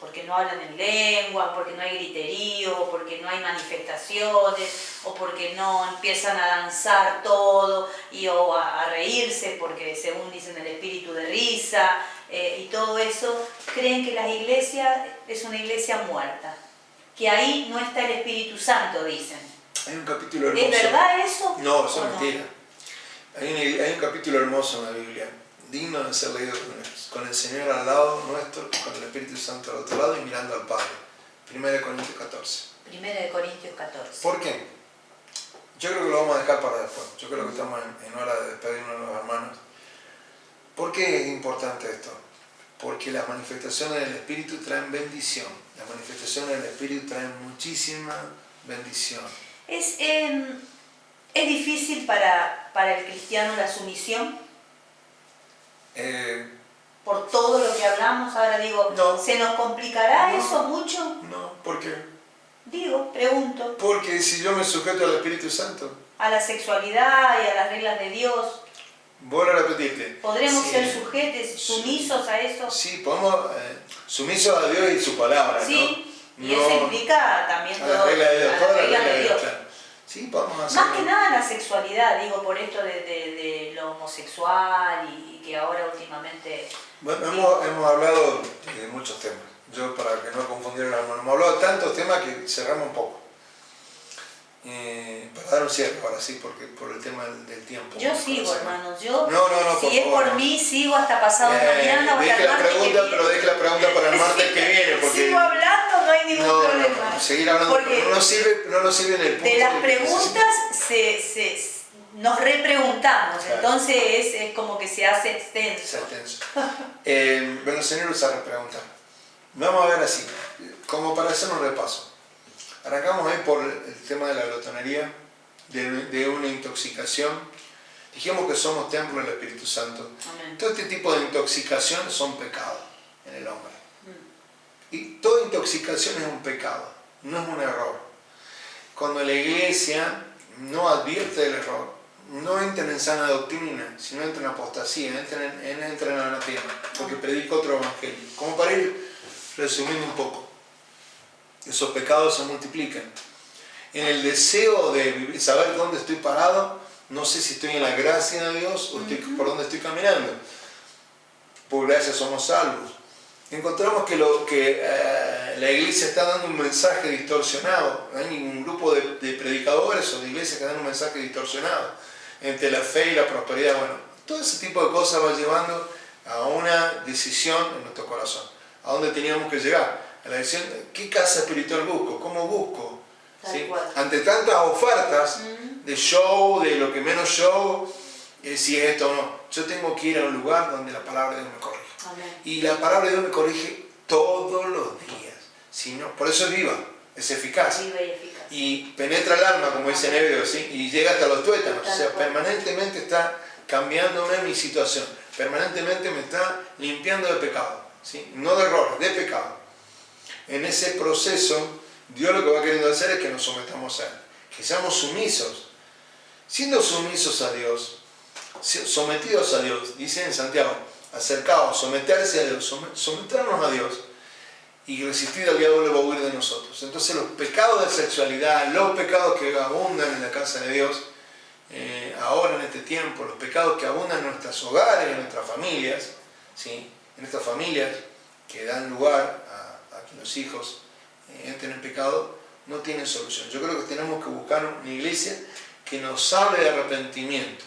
porque no hablan en lengua, porque no hay griterío, porque no hay manifestaciones, o porque no empiezan a danzar todo o a reírse, porque según dicen el espíritu de risa y todo eso, creen que la iglesia es una iglesia muerta, que ahí no está el Espíritu Santo, dicen. Hay un capítulo hermoso. ¿Es verdad eso? No, eso es mentira. Hay un capítulo hermoso en la Biblia, digno de ser leído con el Señor al lado nuestro, con el Espíritu Santo al otro lado y mirando al Padre. 1 Corintios 14. 1 Corintios 14. ¿Por qué? Yo creo que lo vamos a dejar para después. Yo creo que estamos en hora de despedirnos de los hermanos. ¿Por qué es importante esto? Porque las manifestaciones del Espíritu traen bendición. Las manifestaciones del Espíritu traen muchísima bendición. ¿Es difícil para el cristiano la sumisión? Por todo lo que hablamos, ahora digo, no, ¿se nos complicará eso mucho? No, ¿por qué? Digo, pregunto. Porque si yo me sujeto al Espíritu Santo, a la sexualidad y a las reglas de Dios, vuelvo a repetirte. ¿podremos sí, ser sujetos, sumisos a eso? Sí, podemos, sumisos a Dios y su palabra, sí. ¿no? Y eso implica también a la regla de Dios, toda la regla de Dios. Claro. Sí, podemos hacerlo. Más que nada la sexualidad, digo, por esto de lo homosexual y que ahora últimamente... Bueno, hemos hablado de muchos temas. Yo, para que no confundiera el alma, hemos hablado de tantos temas que cerramos un poco. Para dar un cierre ahora sí, porque por el tema del tiempo. Yo sigo, hermanos. Yo, no, si es por mí, sigo hasta pasado mañana. Deje la pregunta, pero deje la pregunta para el martes que viene. Porque sigo hablando, no hay ningún problema. No, seguir hablando porque no nos sirve en el punto. De las preguntas nos repreguntamos, claro. Entonces es como que se hace extenso. Bueno, el Señor usa la pregunta. Vamos a ver así, como para hacer un repaso. Arrancamos ahí por el tema de la glotonería, de una intoxicación. Dijimos que somos templo del Espíritu Santo. Amén. Todo este tipo de intoxicación son pecados en el hombre. Y toda intoxicación es un pecado, no es un error. Cuando la iglesia no advierte del error, no entran en sana doctrina, sino entran en apostasía, entran en anatema, porque predica otro evangelio. Como para ir resumiendo un poco, esos pecados se multiplican. En el deseo de saber dónde estoy parado, no sé si estoy en la gracia de Dios o por dónde estoy caminando. Por gracia somos salvos. Encontramos que la iglesia está dando un mensaje distorsionado. Hay un grupo de predicadores o de iglesias que dan un mensaje distorsionado entre la fe y la prosperidad. Bueno, todo ese tipo de cosas va llevando a una decisión en nuestro corazón. ¿A dónde teníamos que llegar? A la decisión, ¿qué casa espiritual busco? ¿Cómo busco? ¿Sí? Ante tantas ofertas de show, de lo que menos show, si es esto o no, yo tengo que ir a un lugar donde la palabra de Dios me corrige. Amén. Y la palabra de Dios me corrige todos los días. Si no, por eso es viva, es eficaz. Viva y eficaz. Y penetra el alma, como dice en Hebreo, ¿sí? Y llega hasta los tuétanos. O sea, permanentemente está cambiándome mi situación. Permanentemente me está limpiando de pecado. ¿Sí? No de errores, de pecado. En ese proceso, Dios lo que va queriendo hacer es que nos sometamos a Él. Que seamos sumisos. Siendo sumisos a Dios, sometidos a Dios, dice en Santiago, acercaos, someterse a Dios, someternos a Dios y resistir al diablo, va a huir de nosotros. Entonces los pecados de sexualidad, los pecados que abundan en la casa de Dios, ahora en este tiempo, los pecados que abundan en nuestros hogares, en nuestras familias, ¿sí? En estas familias que dan lugar a que los hijos entren en pecado, no tienen solución. Yo creo que tenemos que buscar una iglesia que nos hable de arrepentimiento,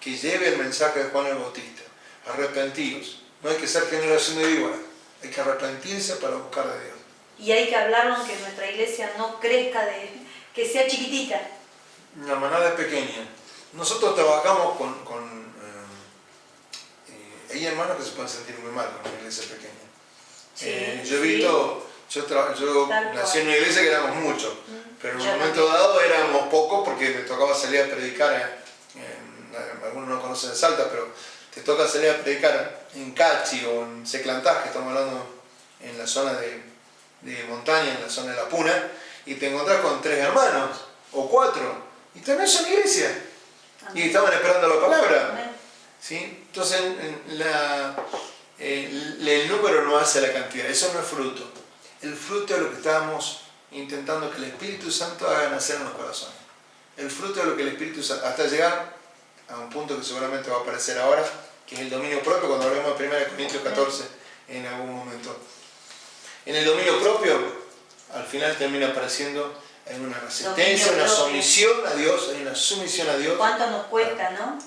que lleve el mensaje de Juan el Bautista. Arrepentidos. No hay que ser generación de víboras, hay que arrepentirse para buscar de Dios. Y hay que hablarnos que nuestra iglesia no crezca, que sea chiquitita. La manada es pequeña. Nosotros trabajamos hay hermanos que se pueden sentir muy mal con una iglesia pequeña. Sí, yo he visto, yo nací en una iglesia que éramos muchos, pero en un momento dado éramos pocos porque me tocaba salir a predicar, algunos no conocen de Salta, pero te toca salir a predicar en Cachi o en Seclantaje, estamos hablando en la zona de montaña, en la zona de La Puna, y te encontrás con 3 hermanos o 4, y también son iglesia, y estaban esperando la palabra. ¿Sí? Entonces el número no hace la cantidad, eso no es fruto. El fruto es lo que estamos intentando que el Espíritu Santo haga nacer en los corazones. El fruto es lo que el Espíritu Santo, hasta llegar a un punto que seguramente va a aparecer ahora, que es el dominio propio, cuando hablemos de 1 Corintios 14 en algún momento. En el dominio propio, al final termina apareciendo en una resistencia, una sumisión a Dios, hay una sumisión a Dios. ¿Cuánto nos cuesta, no?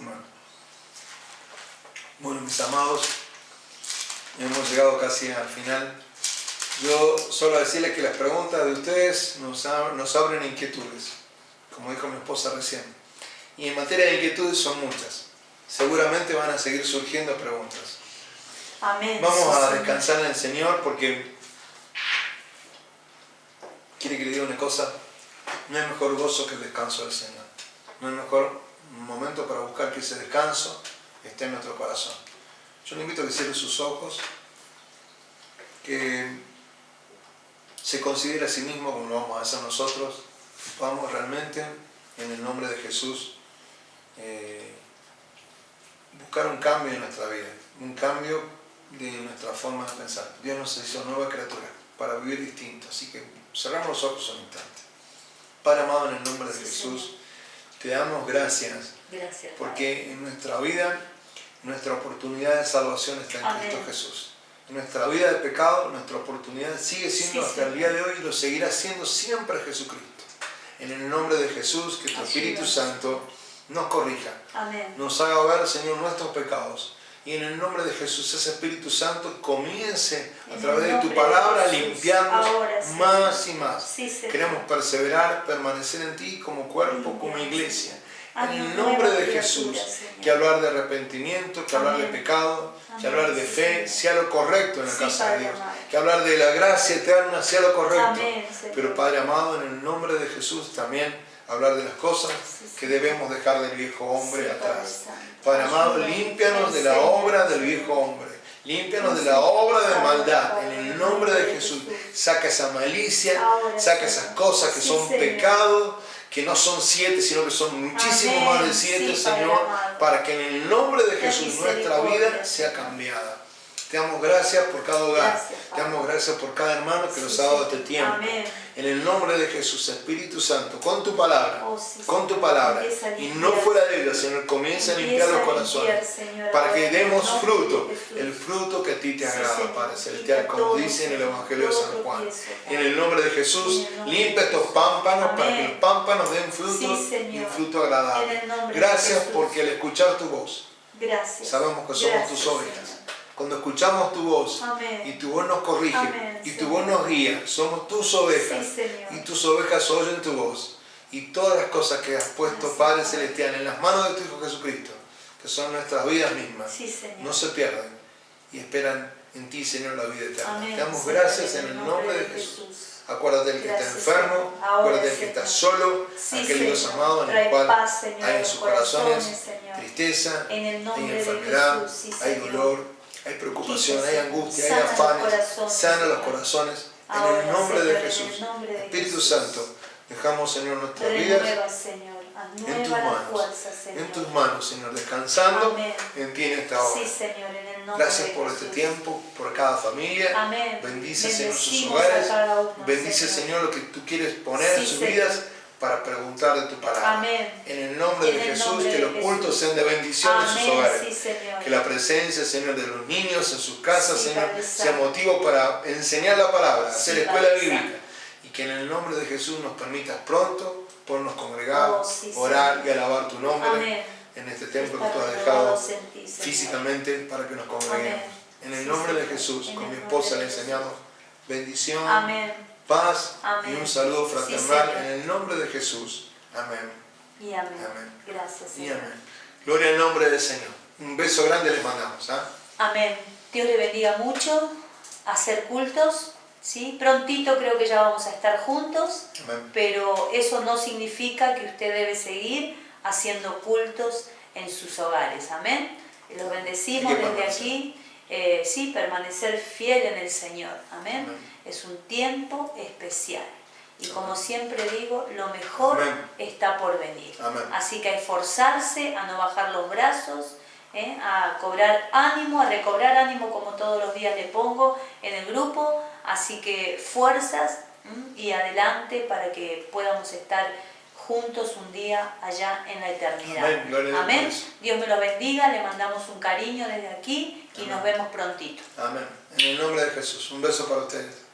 Bueno, mis amados, hemos llegado casi al final. Yo solo decirles que las preguntas de ustedes nos abren inquietudes, como dijo mi esposa recién. Y en materia de inquietudes son muchas. Seguramente van a seguir surgiendo preguntas. Amén. Vamos a descansar en el Señor porque, ¿quiere que le diga una cosa? No hay mejor gozo que el descanso del Señor. No hay mejor momento para buscar que ese descanso esté en nuestro corazón. Yo le invito a que cierre sus ojos, que se considere a sí mismo como lo vamos a hacer nosotros, y podamos realmente, en el nombre de Jesús, buscar un cambio en nuestra vida, un cambio de nuestra forma de pensar. Dios nos hizo nueva criatura para vivir distinto, así que Cerramos los ojos un instante. Padre amado, en el nombre de Sí, Jesús, Señor. te damos gracias. Gracias, Porque en nuestra vida, nuestra oportunidad de salvación está en Amén. Cristo Jesús. En nuestra vida de pecado, nuestra oportunidad sigue siendo Sí, hasta el Señor. día de hoy y lo seguirá siendo siempre Jesucristo. En el nombre de Jesús, que tu Espíritu Ayúdanos. Santo nos corrija, Amén. nos haga ver, Señor, nuestros pecados. Y en el nombre de Jesús, ese Espíritu Santo comience a En través el de tu nombre de palabra a Jesús. limpiarnos Ahora, Señor. más y más. Sí, Señor. Queremos perseverar, permanecer en ti como cuerpo, como Limpianos, iglesia. Señor. En el Haznos nombre nueva de criatura, Jesús, Señor. que hablar de arrepentimiento, que hablar de Amén. pecado, que Amén, hablar de sí, fe, Señor. sea lo correcto en la Sí, casa de Padre Dios. amado. Que hablar de la gracia eterna, sea lo correcto. Amén, Señor. Pero Padre amado, en el nombre de Jesús también hablar de las cosas Sí, que Señor. debemos dejar del viejo hombre Sí, Padre atrás. Santo. Padre amado, Ayúdanos, límpianos de la enséñanos, obra del Señor. viejo hombre. Límpianos de la Enséñanos obra de ahora, maldad. Padre, En en el el nombre de nombre de Jesús. Jesús. Saca esa malicia, Ahora, saca Señor. esas cosas que Sí, son Señor. pecado, que no son 7, sino que son muchísimo Amén. más de 7, Sí, Padre Señor, amado. para que en el nombre de Ten Jesús nuestra misericordia, vida sea Señor. cambiada. Te damos gracias por cada hogar. Gracias, Te Padre. damos gracias por cada hermano que Sí, nos ha dado Señor. este tiempo. Amén. En el nombre de Jesús, Espíritu Santo, con tu palabra, Oh, sí, con tu Señor. palabra, Empieza a y limpiar. no fuera de ella, Señor, comienza a limpiar los corazones, Señor, para ahora, que en el demos nombre fruto, de Jesús. el fruto que a ti te Sí, agrada, Señor. Padre Quita Celestial, como todo, dice en el Señor, Evangelio de todo San Juan. tropiezo, Padre. En el nombre de Jesús, En el nombre limpia de estos Jesús. pámpanos para que Amén. los pámpanos den fruto Sí, y Señor. un fruto agradable. En el nombre de Gracias Jesús. porque al escuchar tu voz, Gracias. sabemos que somos Gracias, tus ovejas. Señor. Cuando escuchamos tu voz Amén. y tu voz nos corrige Amén, y tu Señor. voz nos guía, somos tus ovejas. Sí, Señor. Y tus ovejas oyen tu voz. Y todas las cosas que has puesto, Gracias, Padre Padre. Celestial, en las manos de tu Hijo Jesucristo, que son nuestras vidas mismas, Sí, Señor. no se pierden y esperan en ti, Señor, la vida eterna. Amén, Te damos Señor, gracias en el nombre de Jesús. Acuérdate del que está Gracias, enfermo, Señor. Ahora, acuérdate del que está Señor. solo, Sí, aquel Dios Señor. amado en el Trae cual paz, Señor, hay a en los sus corazones Señor. tristeza, En el hay nombre de enfermedad, Jesús, sí, hay Señor. dolor, hay preocupación, Quita, hay Señor. angustia, hay Sana los afanes, corazones, sana los Señor. corazones. En Ahora, el nombre Señor, de en el Jesús, nombre de Espíritu Jesús. Santo, dejamos, Señor, nuestras vidas Renueva, Señor. en tus Anueva la manos, fuerza, Señor. en tus manos, Señor, descansando Amén. en ti en esta hora. Sí, Señor, en el nombre Gracias de por Jesús. este tiempo, por cada familia. Amén. Bendice, Señor, sus Bendecimos a hogares. cada uno, Bendice, Señor, lo que tú quieres poner en Sí, sus Señor. vidas para preguntar de tu palabra. Amén. En el nombre En de el Jesús, nombre que de los cultos Jesús. sean de bendición en sus Amén, hogares. sí, Señor. Que la presencia, Señor, de los niños en sus casas, Sí, Señor, Padre sea Santo. motivo para enseñar la palabra, hacer Sí, escuela Padre bíblica. Santo. Y que en el nombre de Jesús nos permitas pronto podernos congregar, Oh, sí, orar Señor. y alabar tu nombre Amén. en este templo que Estar tú has dejado renovados en ti, Señor. físicamente para que nos congreguemos. Amén. En el Sí, nombre de Señor. Jesús, En con el mi nombre esposa de le Jesús. enseñamos bendición, Amén. paz Amén. y un saludo Sí, fraternal Señor. en el nombre de Jesús. Amén. Y amén. Amén. Gracias, Y Señor. amén. Gloria al nombre del Señor. Un beso grande les mandamos. ¿Ah? Amén. Dios le bendiga mucho. A hacer cultos. ¿Sí? Prontito creo que ya vamos a estar juntos. Amén. Pero eso no significa que usted debe seguir haciendo cultos en sus hogares. Amén. Los bendecimos Hay que desde permanecer. aquí. Sí, permanecer fiel en el Señor. Amén. Amén. Es un tiempo especial. Y como siempre digo, lo mejor Amén. está por venir. Amén. Así que a esforzarse, a no bajar los brazos, a cobrar ánimo, a recobrar ánimo como todos los días le pongo en el grupo. Así que fuerzas y adelante para que podamos estar juntos un día allá en la eternidad. Amén. Gloria a Dios Amén. por eso. Dios me los bendiga, le mandamos un cariño desde aquí y Amén. nos vemos prontito. Amén. En el nombre de Jesús. Un beso para ustedes.